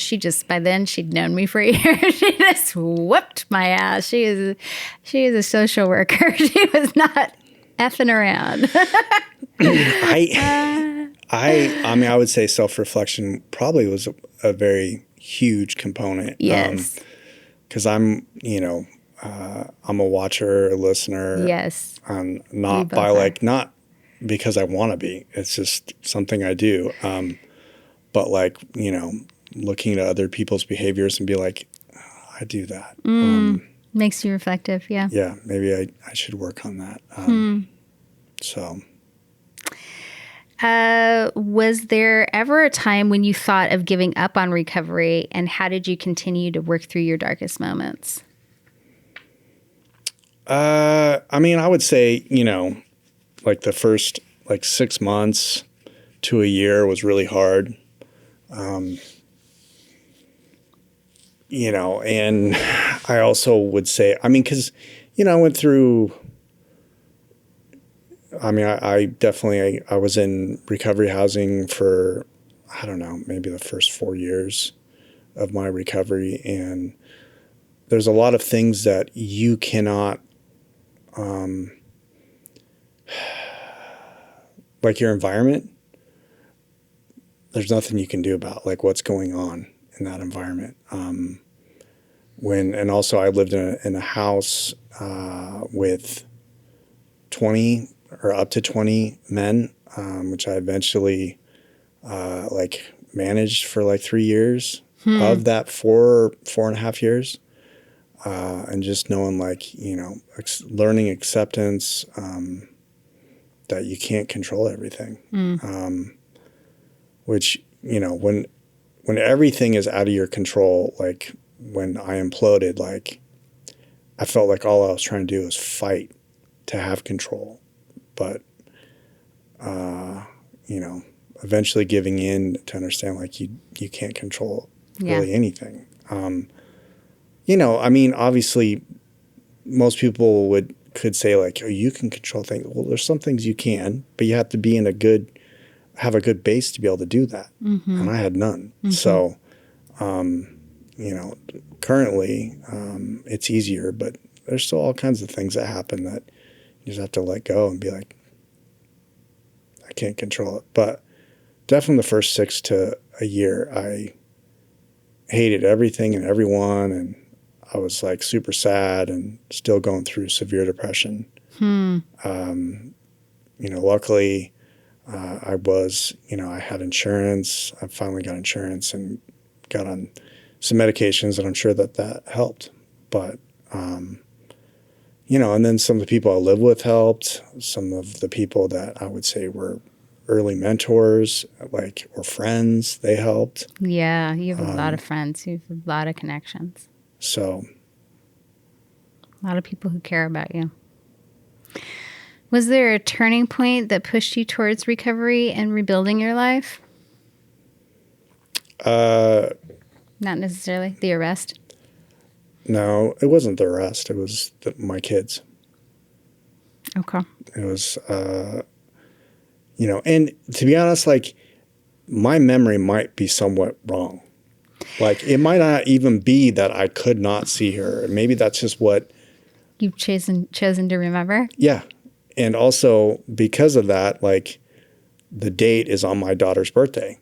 by then she'd known me for a year. She just whooped my ass. She is a social worker. She was not effing around. I would say self-reflection probably was a very huge component. Yes. Because I'm a watcher, a listener. Yes. Not because I want to be. It's just something I do. But looking at other people's behaviors and be like, oh, I do that. Makes you reflective, yeah. Yeah, maybe I should work on that. So. Was there ever a time when you thought of giving up on recovery, and how did you continue to work through your darkest moments? I mean, I would say, like the first 6 months to a year was really hard. And I also would say, I mean, because, I went through, I mean, I definitely, I was in recovery housing for, I don't know, maybe the first 4 years of my recovery. And there's a lot of things that you cannot, like your environment, there's nothing you can do about like what's going on in that environment. And also I lived in a house with 20 or up to 20 men, which I eventually managed for like 3 years of that 4.5 years. And just knowing learning acceptance, that you can't control everything. Which, when everything is out of your control, like when I imploded, like I felt like all I was trying to do was fight to have control. But, eventually giving in to understand like you can't control really anything. I mean, obviously most people could say like, oh, you can control things. Well, there's some things you can, but you have to be have a good base to be able to do that. Mm-hmm. And I had none. Mm-hmm. So, currently it's easier, but there's still all kinds of things that happen that you just have to let go and be like, I can't control it. But definitely the first 6 to a year, I hated everything and everyone. And I was like super sad and still going through severe depression. Luckily, I had insurance. I finally got insurance and got on some medications, and I'm sure that helped. But, and then some of the people I lived with helped. Some of the people that I would say were early mentors, or friends, they helped. Yeah, you have a lot of friends. You have a lot of connections. So. A lot of people who care about you. Was there a turning point that pushed you towards recovery and rebuilding your life? Not necessarily the arrest? No, it wasn't the arrest. It was my kids. Okay. It was, and to be honest, like my memory might be somewhat wrong. Like it might not even be that I could not see her. Maybe that's just what you've chosen to remember. Yeah. And also because of that, like the date is on my daughter's birthday.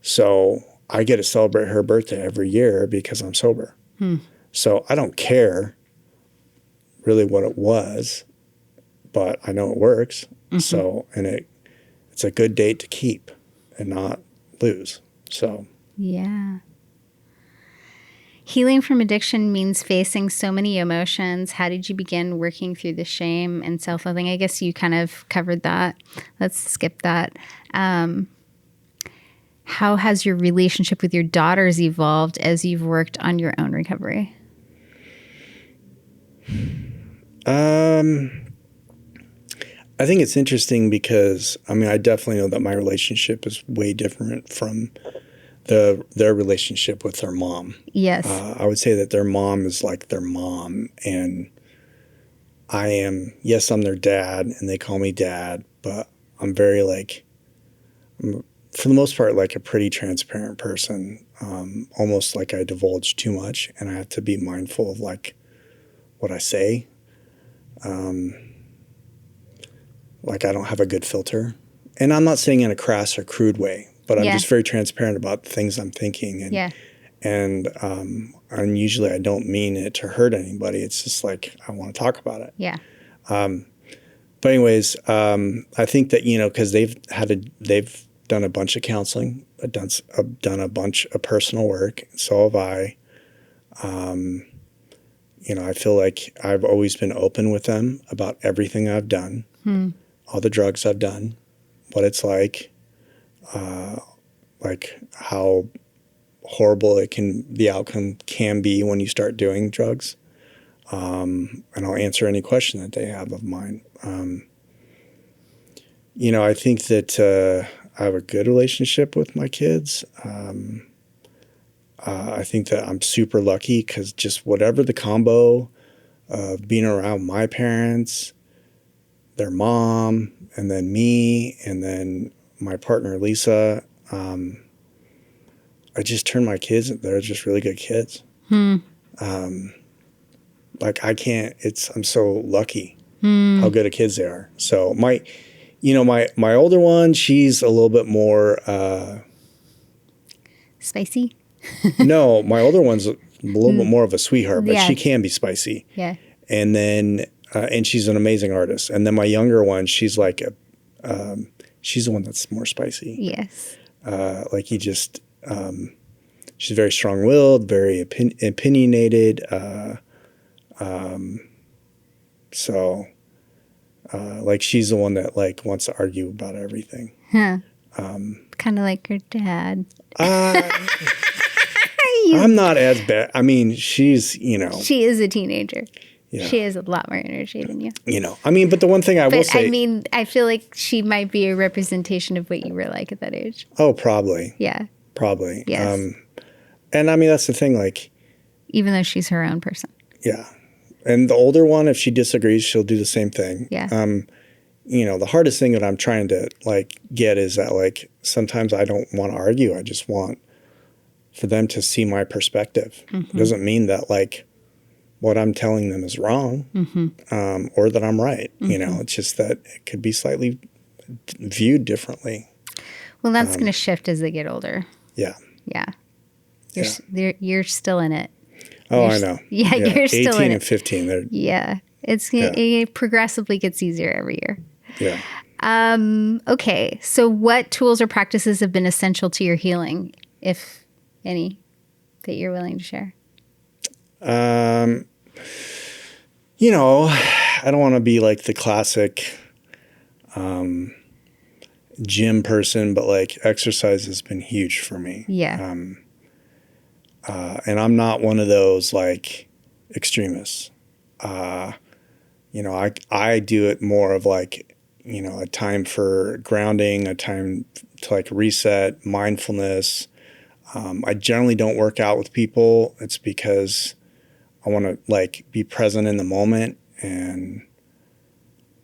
So I get to celebrate her birthday every year because I'm sober. So I don't care really what it was, but I know it works. Mm-hmm. So, and it's a good date to keep and not lose. So. Yeah. Healing from addiction means facing so many emotions. How did you begin working through the shame and self-loathing? I guess you kind of covered that. Let's skip that. How has your relationship with your daughters evolved as you've worked on your own recovery? I think it's interesting because, I mean, I definitely know that my relationship is way different from their relationship with their mom. Yes. I would say that their mom is like their mom, and I'm their dad, and they call me dad, but I'm very for the most part, like a pretty transparent person, almost like I divulge too much, and I have to be mindful of like what I say. Like I don't have a good filter, and I'm not saying in a crass or crude way, but I'm just very transparent about the things I'm thinking. And usually I don't mean it to hurt anybody. It's just like, I want to talk about it. Yeah. But anyways, I think that, cause they've done a bunch of counseling, done a bunch of personal work. And so have I. I feel like I've always been open with them about everything I've done, all the drugs I've done, what it's like how horrible the outcome can be when you start doing drugs. And I'll answer any question that they have of mine. You know, I think that I have a good relationship with my kids. I think that I'm super lucky because just whatever the combo of being around my parents, their mom, and then me, and then my partner, Lisa, I just turn my kids, they're just really good kids. Like I'm so lucky how good of kids they are. So my older one, she's a little bit more, Spicy? no, my older one's a little bit more of a sweetheart, but Yeah. she can be spicy. Yeah. And then, and she's an amazing artist. And then my younger one, she's like, she's the one that's more spicy. Yes. Like she's very strong-willed, very opinionated. So, like she's the one that like wants to argue about everything. Huh. Kind of like your dad. I'm not as bad. I mean, she's, She is a teenager. Yeah. She has a lot more energy than you. I mean, but the one thing I will say. I mean, I feel like she might be a representation of what you were like at that age. Oh, probably. Yeah. Probably. Yes. And I mean, that's the thing, like. Even though she's her own person. Yeah. And the older one, if she disagrees, she'll do the same thing. Yeah. The hardest thing that I'm trying to like get is that like sometimes I don't want to argue. I just want for them to see my perspective. It doesn't mean that like what I'm telling them is wrong or that I'm right. It's just that it could be slightly viewed differently. Well, that's going to shift as they get older. Yeah. Yeah. You're still in it. I know. Yeah, you're still in 18 and 15. Yeah. It progressively gets easier every year. Yeah. Okay. So what tools or practices have been essential to your healing, if any, that you're willing to share? I don't want to be like the classic gym person, but like exercise has been huge for me. Yeah. And I'm not one of those like extremists. I do it more of like, a time for grounding, a time to like reset, mindfulness. I generally don't work out with people. It's because I want to like be present in the moment and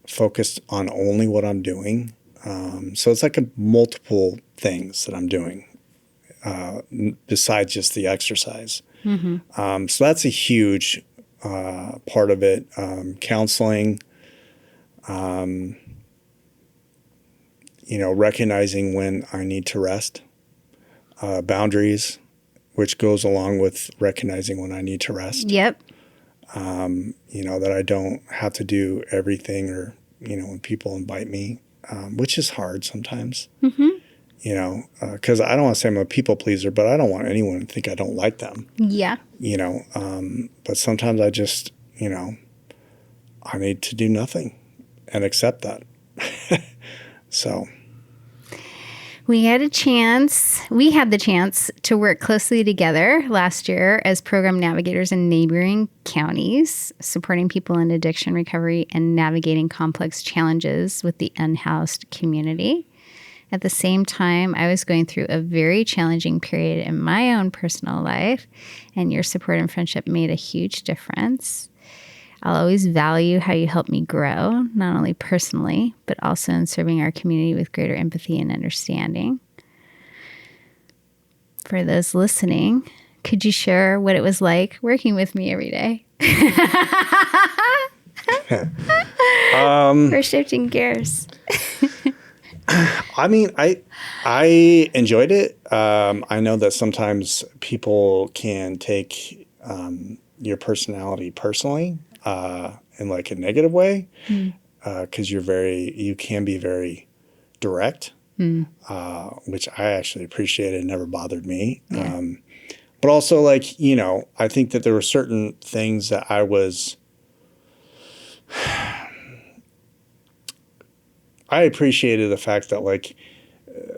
focused on only what I'm doing. So it's like multiple things that I'm doing besides just the exercise. So that's a huge part of it. Counseling, recognizing when I need to rest, boundaries, which goes along with recognizing when I need to rest. Yep. That I don't have to do everything or, when people invite me, which is hard sometimes, because I don't want to say I'm a people pleaser, but I don't want anyone to think I don't like them. Yeah. But sometimes I just, I need to do nothing and accept that. So. We had the chance to work closely together last year as program navigators in neighboring counties, supporting people in addiction recovery and navigating complex challenges with the unhoused community. At the same time, I was going through a very challenging period in my own personal life, and your support and friendship made a huge difference. I'll always value how you helped me grow, not only personally, but also in serving our community with greater empathy and understanding. For those listening, could you share what it was like working with me every day? We're shifting gears. I mean, I enjoyed it. I know that sometimes people can take your personality personally. In like a negative way, because you can be very direct, which I actually appreciated. It never bothered me. Yeah. But also like, I think that there were certain things that I appreciated the fact that like,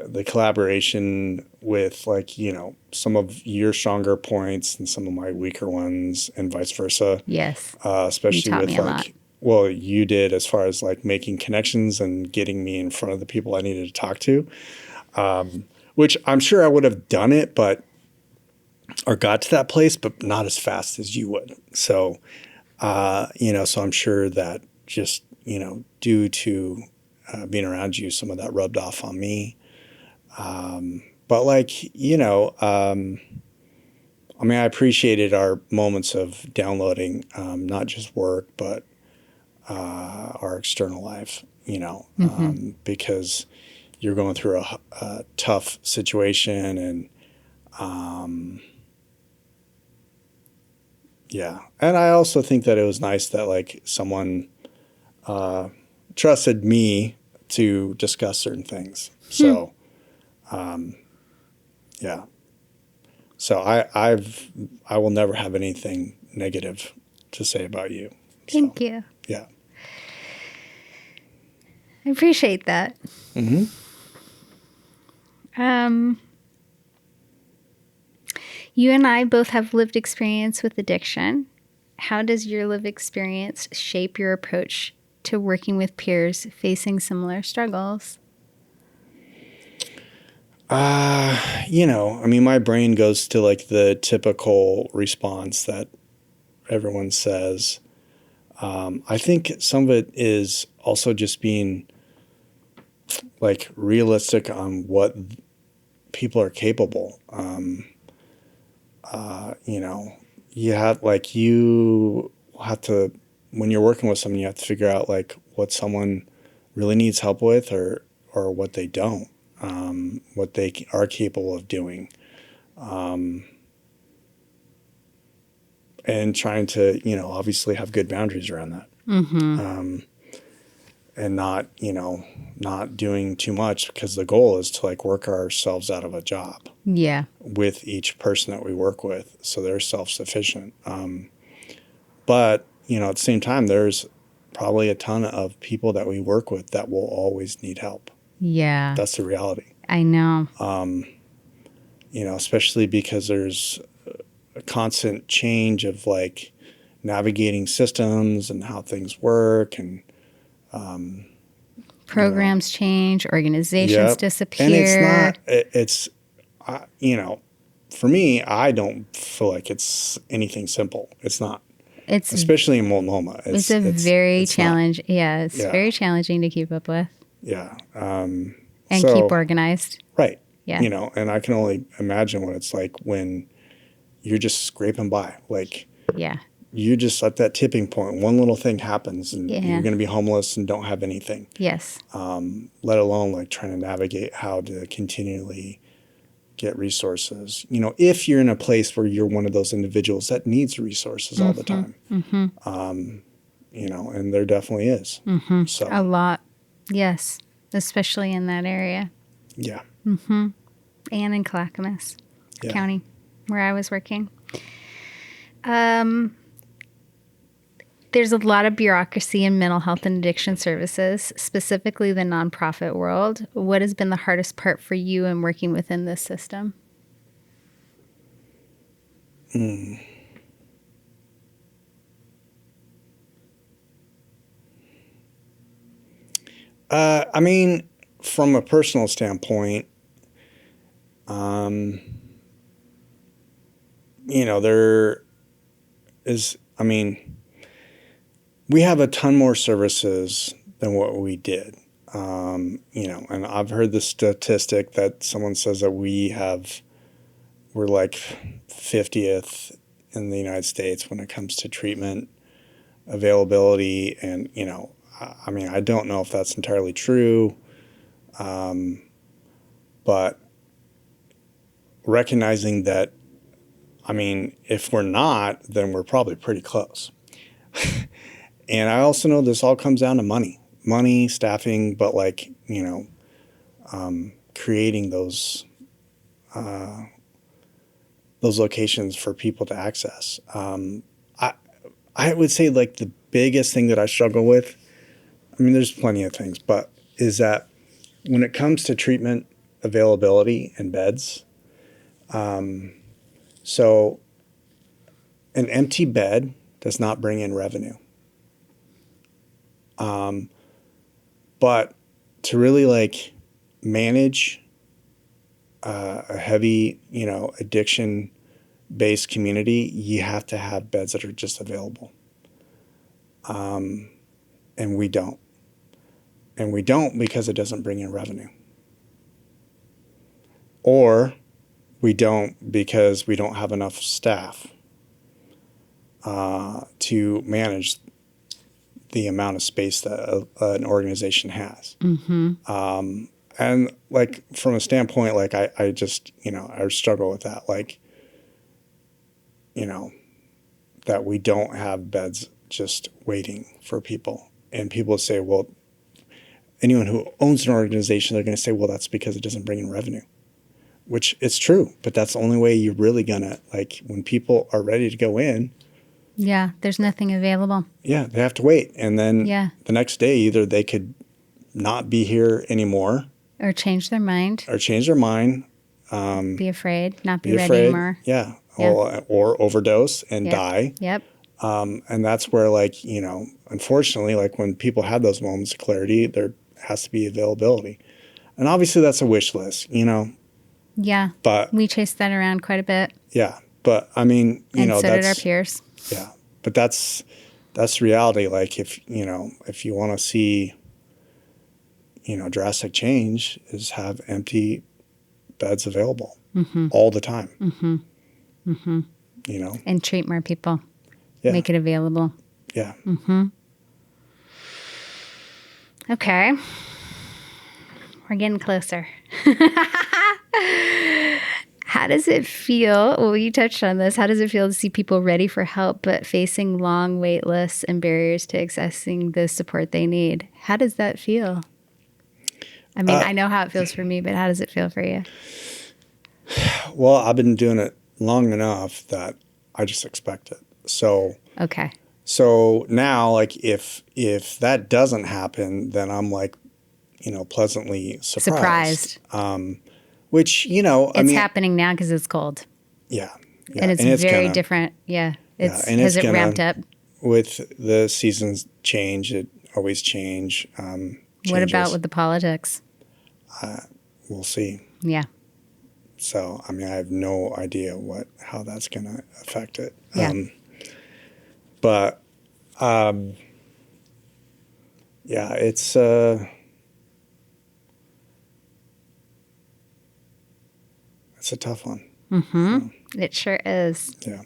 the collaboration with like, you know, some of your stronger points and some of my weaker ones and vice versa. Yes. Especially You taught with me a like, lot. well, you did as far as like making connections and getting me in front of the people I needed to talk to, which I'm sure I would have done it, or got to that place, but not as fast as you would. So, you know, so I'm sure that just, you know, due to being around you, some of that rubbed off on me. But like, you know, I mean, I appreciated our moments of downloading, not just work, but our external life, you know, because you're going through a tough situation and, yeah. And I also think that it was nice that like someone trusted me to discuss certain things. So, yeah. So I will never have anything negative to say about you. Thank you. Yeah. I appreciate that. Mm-hmm. You and I both have lived experience with addiction. How does your lived experience shape your approach to working with peers facing similar struggles? You know, I mean, my brain goes to like the typical response that everyone says. I think some of it is also just being like realistic on what people are capable. You know, you have to, when you're working with someone, you have to figure out like what someone really needs help with or what they don't, what they are capable of doing. And trying to, you know, obviously have good boundaries around that. And not, you know, not doing too much because the goal is to like work ourselves out of a job. Yeah. With each person that we work with, so they're self-sufficient. But, you know, at the same time, there's probably a ton of people that we work with that will always need help. Yeah. That's the reality. I know. You know, especially because there's a constant change of like navigating systems and how things work and Programs change, organizations disappear. And it's you know, for me, I don't feel like it's anything simple. It's not. It's especially in multnomah. It's very challenging. It's very challenging to keep up with. Yeah. And keep organized. Right. Yeah. You know, and I can only imagine what it's like when you're just scraping by. Like, yeah, you just at that tipping point, one little thing happens and you're going to be homeless and don't have anything. Yes. Let alone like trying to navigate how to continually get resources. You know, if you're in a place where you're one of those individuals that needs resources all the time, you know, and there definitely is. So a lot. Yes. Especially in that area. Yeah. And in Clackamas County, where I was working. There's a lot of bureaucracy in mental health and addiction services, specifically the nonprofit world. What has been the hardest part for you in working within this system? I mean, from a personal standpoint, you know, there is, I mean, we have a ton more services than what we did. You know, and I've heard the statistic that someone says that we're like 50th in the United States when it comes to treatment availability. And, you know, I mean, I don't know if that's entirely true, but recognizing that, I mean, if we're not, then we're probably pretty close. And I also know this all comes down to money, staffing, but like, you know, creating those locations for people to access. I would say like the biggest thing that I struggle with, I mean, there's plenty of things, but is that when it comes to treatment, availability and beds. So an empty bed does not bring in revenue. But to really like manage a heavy, addiction-based community, you have to have beds that are just available. And we don't. And we don't because it doesn't bring in revenue. Or we don't because we don't have enough staff to manage the amount of space that an organization has. Mm-hmm. And like from a standpoint, like I just, I struggle with that. Like, that we don't have beds just waiting for people. And people say, well, anyone who owns an organization, they're going to say, well, that's because it doesn't bring in revenue, which it's true. But that's the only way you're really going to, like, when people are ready to go in. Yeah, there's nothing available. Yeah, they have to wait. And then the next day, either they could not be here anymore. Or change their mind. Be afraid, not be ready anymore. Yeah. Or overdose and die. Yep. And that's where, like, unfortunately, like when people have those moments of clarity, there has to be availability. And obviously that's a wish list, Yeah. But we chased that around quite a bit. Yeah. But I mean, so did our peers. Yeah. But that's reality. Like if you want to see, drastic change, is have empty beds available all the time. Mm-hmm. Mm-hmm. And treat more people. Yeah. Make it available. Yeah. Mm-hmm. Okay. We're getting closer. How does it feel? Well, you touched on this. How does it feel to see people ready for help, but facing long wait lists and barriers to accessing the support they need? How does that feel? I mean, I know how it feels for me, but how does it feel for you? Well, I've been doing it long enough that I just expect it. So okay. So now, like, if that doesn't happen, then I'm like, pleasantly surprised. Which, it's happening now because it's cold. Yeah. And it's very different. Yeah. Has it ramped up? With the seasons change, it always changes. What about with the politics? We'll see. Yeah. So, I mean, I have no idea how that's going to affect it. Yeah. But, yeah, it's a tough one. Mm-hmm. It sure is. Yeah.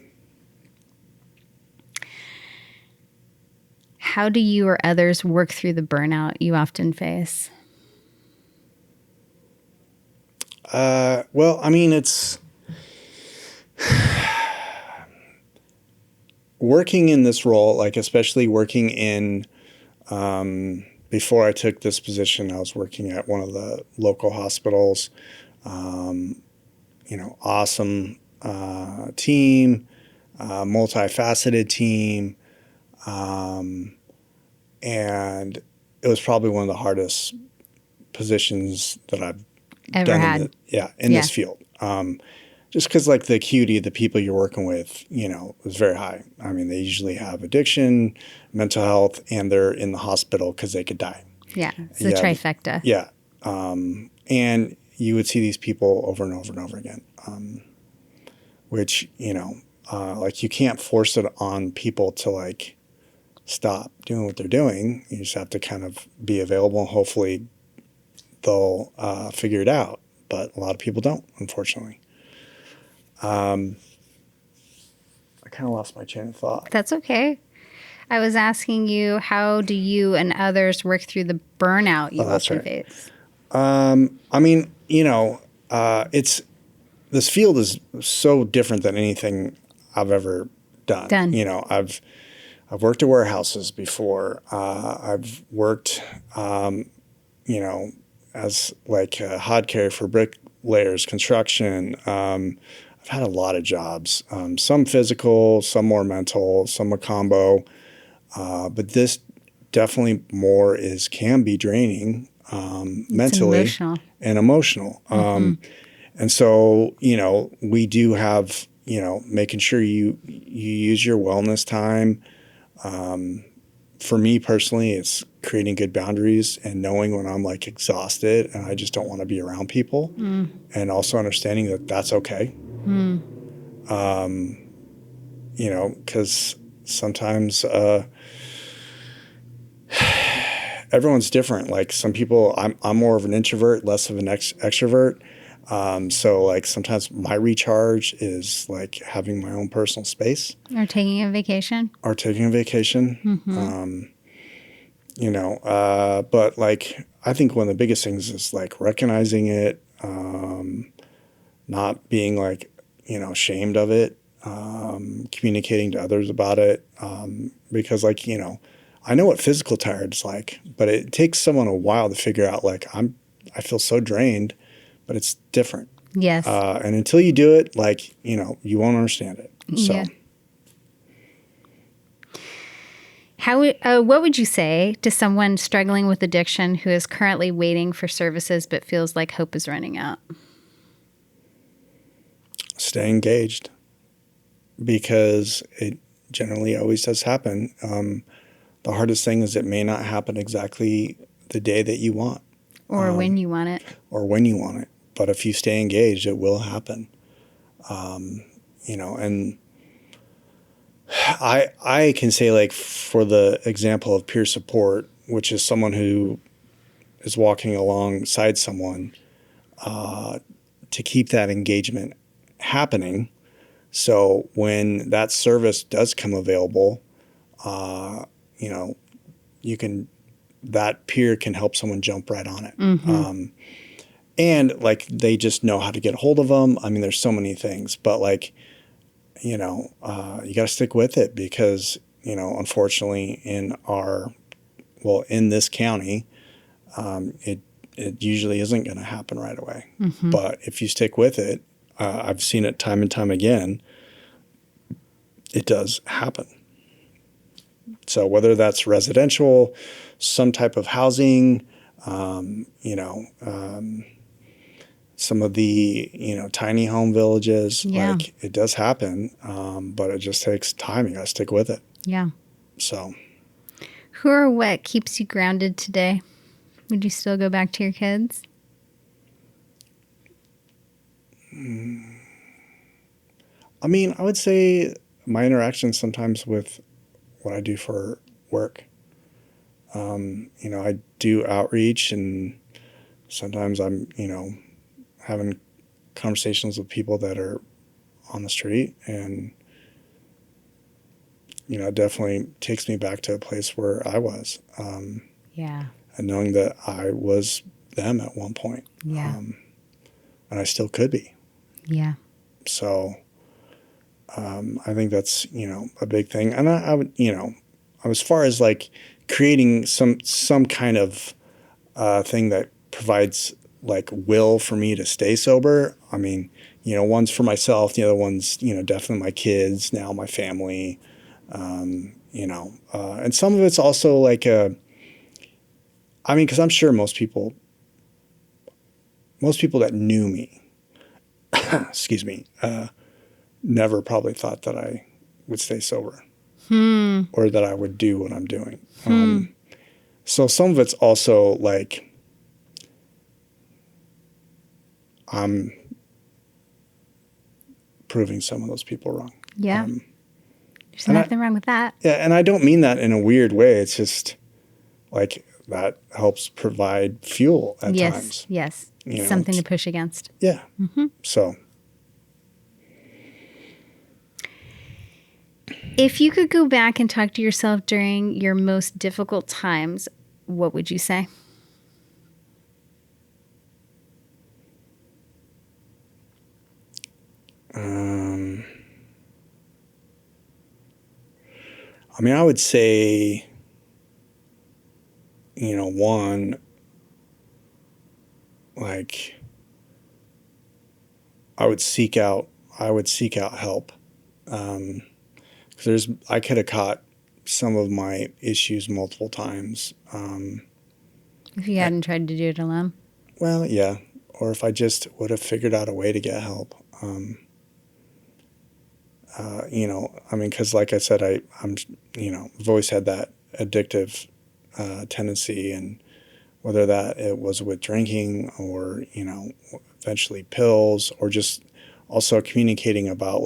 How do you or others work through the burnout you often face? Well, I mean, it's working in this role, like especially working in, before I took this position, I was working at one of the local hospitals, awesome team, multifaceted team. And it was probably one of the hardest positions that I've ever had. In this field. Just because like the acuity of the people you're working with, was very high. I mean, they usually have addiction, mental health, and they're in the hospital because they could die. Yeah, it's a trifecta. Yeah. And you would see these people over and over and over again, which, like you can't force it on people to like stop doing what they're doing. You just have to kind of be available and hopefully they'll figure it out. But a lot of people don't, unfortunately. I kind of lost my chain of thought. That's okay. I was asking you, how do you and others work through the burnout you often face? I mean, this field is so different than anything I've ever done. I've worked at warehouses before. I've worked, as like a hod carrier for bricklayers, construction. I've had a lot of jobs, some physical, some more mental, some a combo. But this definitely more can be draining. mentally emotional. and emotional. And so, we do have, making sure you use your wellness time. For me personally, it's creating good boundaries and knowing when I'm like exhausted and I just don't want to be around people, and also understanding that that's okay. Because sometimes everyone's different. Like some people, I'm more of an introvert, less of an extrovert. So like sometimes my recharge is like having my own personal space. Or taking a vacation. But like I think one of the biggest things is like recognizing it, not being like, ashamed of it, communicating to others about it. Because like, I know what physical tired's like, but it takes someone a while to figure out like I feel so drained, but it's different. Yes. And until you do it, like, you won't understand it. So. Yeah. What would you say to someone struggling with addiction who is currently waiting for services but feels like hope is running out? Stay engaged, because it generally always does happen. The hardest thing is it may not happen exactly the day that you want. Or when you want it. But if you stay engaged, it will happen. And I can say, like, for the example of peer support, which is someone who is walking alongside someone, to keep that engagement happening. So when that service does come available, that peer can help someone jump right on it. And like, they just know how to get a hold of them. I mean, there's so many things, but like, you got to stick with it because, unfortunately in this county, it usually isn't going to happen right away. But if you stick with it, I've seen it time and time again, it does happen. So whether that's residential, some type of housing, some of the, tiny home villages, like it does happen. But it just takes time. You got to stick with it. Yeah. So. Who or what keeps you grounded today? Would you still go back to your kids? I mean, I would say my interactions sometimes with what I do for work. I do outreach, and sometimes I'm, having conversations with people that are on the street, and, it definitely takes me back to a place where I was. And knowing that I was them at one point. And I still could be. Yeah. So I think that's, a big thing. And I would, as far as like creating some kind of thing that provides like will for me to stay sober. I mean, one's for myself, the other one's, definitely my kids, now my family, and some of it's also like because I'm sure most people that knew me, excuse me, never probably thought that I would stay sober or that I would do what I'm doing. So some of it's also like I'm proving some of those people wrong. Yeah. There's nothing wrong with that. Yeah, and I don't mean that in a weird way. It's just like that helps provide fuel at times. Yes. Something to push against. Yeah. So. If you could go back and talk to yourself during your most difficult times, what would you say? I would say, one, like, I would seek out help. Because I could have caught some of my issues multiple times. If you hadn't tried to do it alone? Well, yeah. Or if I just would have figured out a way to get help. Because like I said, I'm I've always had that addictive tendency, and whether that it was with drinking or, eventually pills, or just also communicating about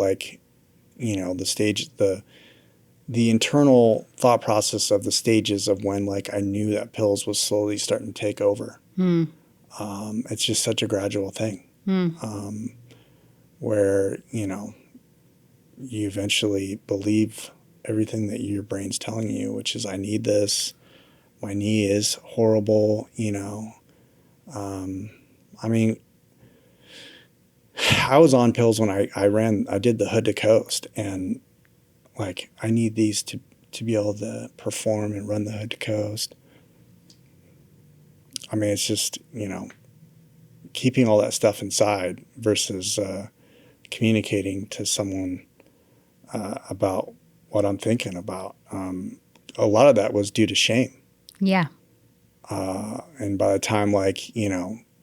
the internal thought process of the stages of when I knew that pills was slowly starting to take over. It's just such a gradual thing where, you eventually believe everything that your brain's telling you, which is, I need this. My knee is horrible, I was on pills when I did the Hood to Coast, and I need these to be able to perform and run the Hood to Coast. It's just, keeping all that stuff inside versus communicating to someone about what I'm thinking about. A lot of that was due to shame. Yeah. And by the time,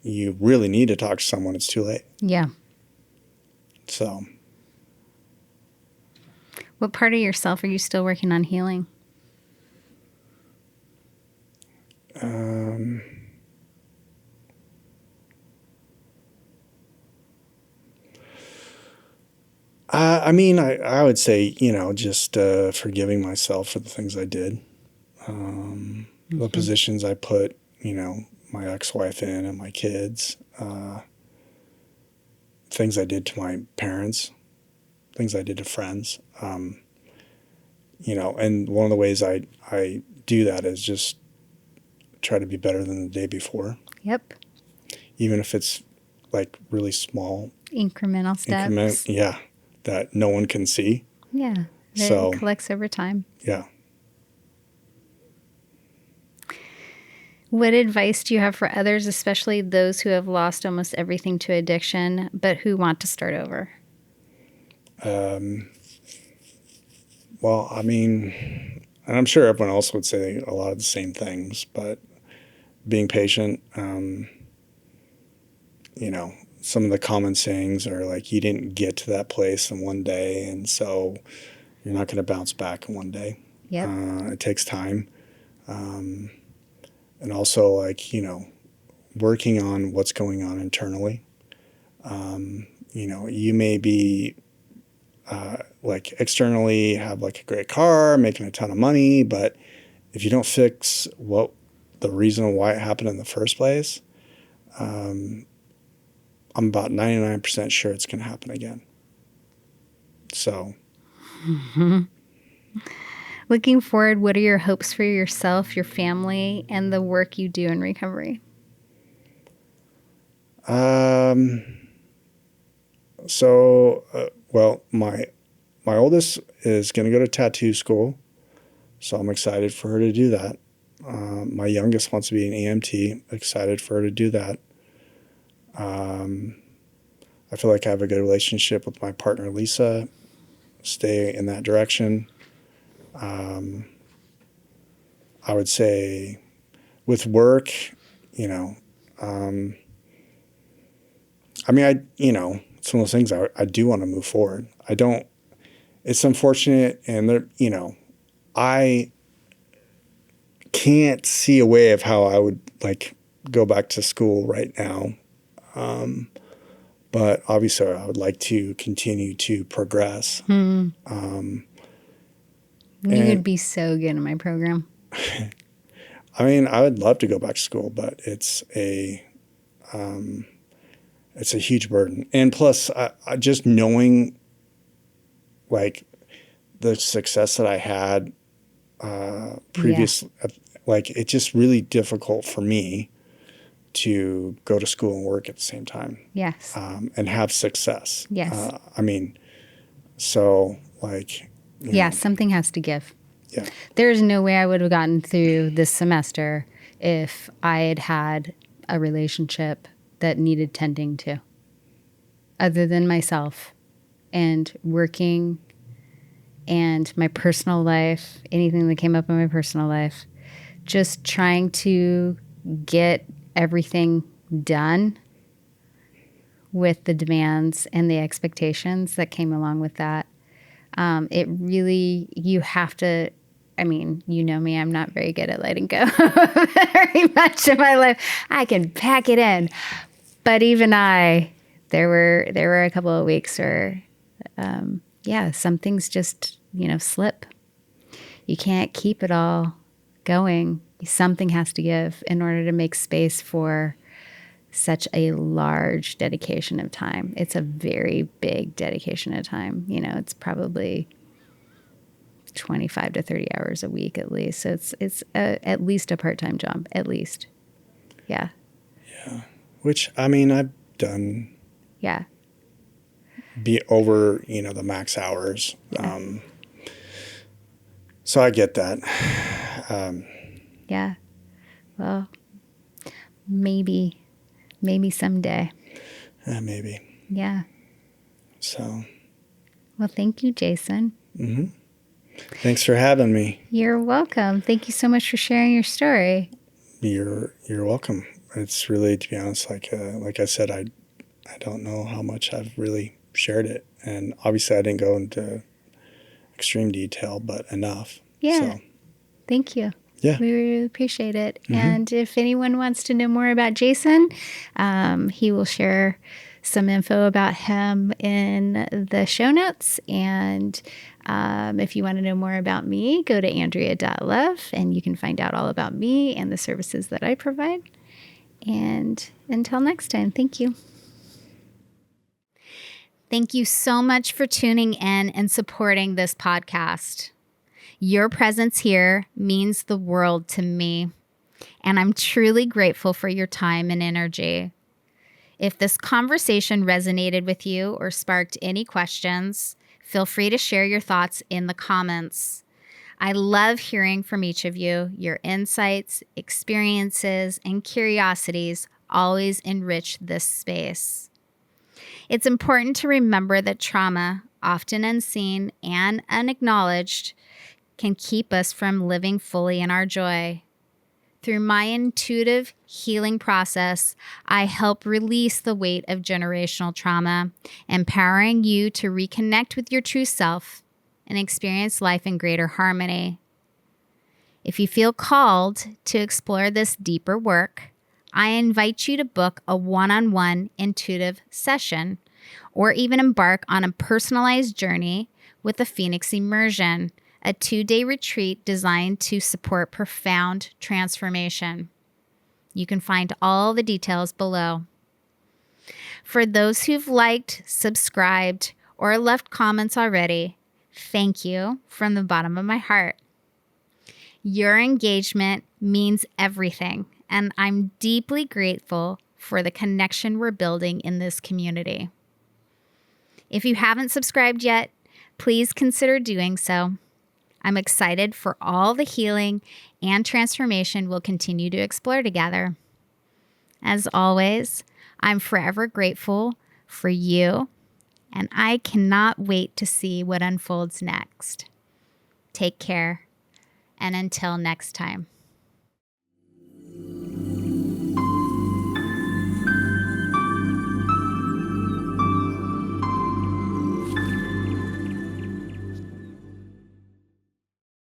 you really need to talk to someone, it's too late. Yeah. So. What part of yourself are you still working on healing? I would say, just forgiving myself for the things I did, the positions I put, my ex-wife in and my kids, things I did to my parents, things I did to friends, and one of the ways I do that is just try to be better than the day before. Yep. Even if it's really small. Incremental steps. Yeah. That no one can see. Yeah. It collects over time. Yeah. What advice do you have for others, especially those who have lost almost everything to addiction, but who want to start over? Well, and I'm sure everyone else would say a lot of the same things, but being patient, some of the common sayings are you didn't get to that place in one day, and so you're not going to bounce back in one day. Yep. It takes time. And also working on what's going on internally. You may be externally have a great car, making a ton of money, but if you don't fix the reason why it happened in the first place, I'm about 99% sure it's going to happen again. So. Mm-hmm. Looking forward, what are your hopes for yourself, your family, and the work you do in recovery? My oldest is going to go to tattoo school, so I'm excited for her to do that. My youngest wants to be an EMT, excited for her to do that. I feel like I have a good relationship with my partner, Lisa, stay in that direction. I would say with work, it's one of those things I do want to move forward. It's unfortunate, and I can't see a way of how I would go back to school right now. But obviously I would like to continue to progress. You would be so good in my program. I would love to go back to school, but it's a huge burden. And plus, I just knowing the success that I had previously, it's just really difficult for me to go to school and work at the same time. Yes. And have success. Yes. Something has to give. Yeah. There's no way I would have gotten through this semester if I had had a relationship that needed tending to, other than myself and working and my personal life, anything that came up in my personal life, just trying to get everything done with the demands and the expectations that came along with that. It really, you have to, I mean, you know me, I'm not very good at letting go very much in my life. I can pack it in. But even there were a couple of weeks where, some things just, slip. You can't keep it all going. Something has to give in order to make space for such a large dedication of time. It's a very big dedication of time. It's probably 25 to 30 hours a week at least. So it's at least a part-time job, at least. Yeah. Yeah. Which, I mean, I've done. Yeah. Be over, the max hours. Yeah. So I get that. Yeah. Well, maybe someday. Maybe. Yeah. So. Well, thank you, Jason. Mm-hmm. Thanks for having me. You're welcome. Thank you so much for sharing your story. You're welcome. It's really, to be honest, like I said, I don't know how much I've really shared it, and obviously I didn't go into extreme detail, but enough. Yeah. So. Thank you. Yeah. We really appreciate it. Mm-hmm. And if anyone wants to know more about Jason, he will share some info about him in the show notes. And if you want to know more about me, go to Andrea.Love and you can find out all about me and the services that I provide. And until next time, thank you. Thank you so much for tuning in and supporting this podcast. Your presence here means the world to me, and I'm truly grateful for your time and energy. If this conversation resonated with you or sparked any questions, feel free to share your thoughts in the comments. I love hearing from each of you. Your insights, experiences, and curiosities always enrich this space. It's important to remember that trauma, often unseen and unacknowledged, can keep us from living fully in our joy. Through my intuitive healing process, I help release the weight of generational trauma, empowering you to reconnect with your true self and experience life in greater harmony. If you feel called to explore this deeper work, I invite you to book a one-on-one intuitive session or even embark on a personalized journey with the Phoenix Immersion, a 2-day retreat designed to support profound transformation. You can find all the details below. For those who've liked, subscribed, or left comments already, thank you from the bottom of my heart. Your engagement means everything, and I'm deeply grateful for the connection we're building in this community. If you haven't subscribed yet, please consider doing so. I'm excited for all the healing and transformation we'll continue to explore together. As always, I'm forever grateful for you, and I cannot wait to see what unfolds next. Take care, and until next time.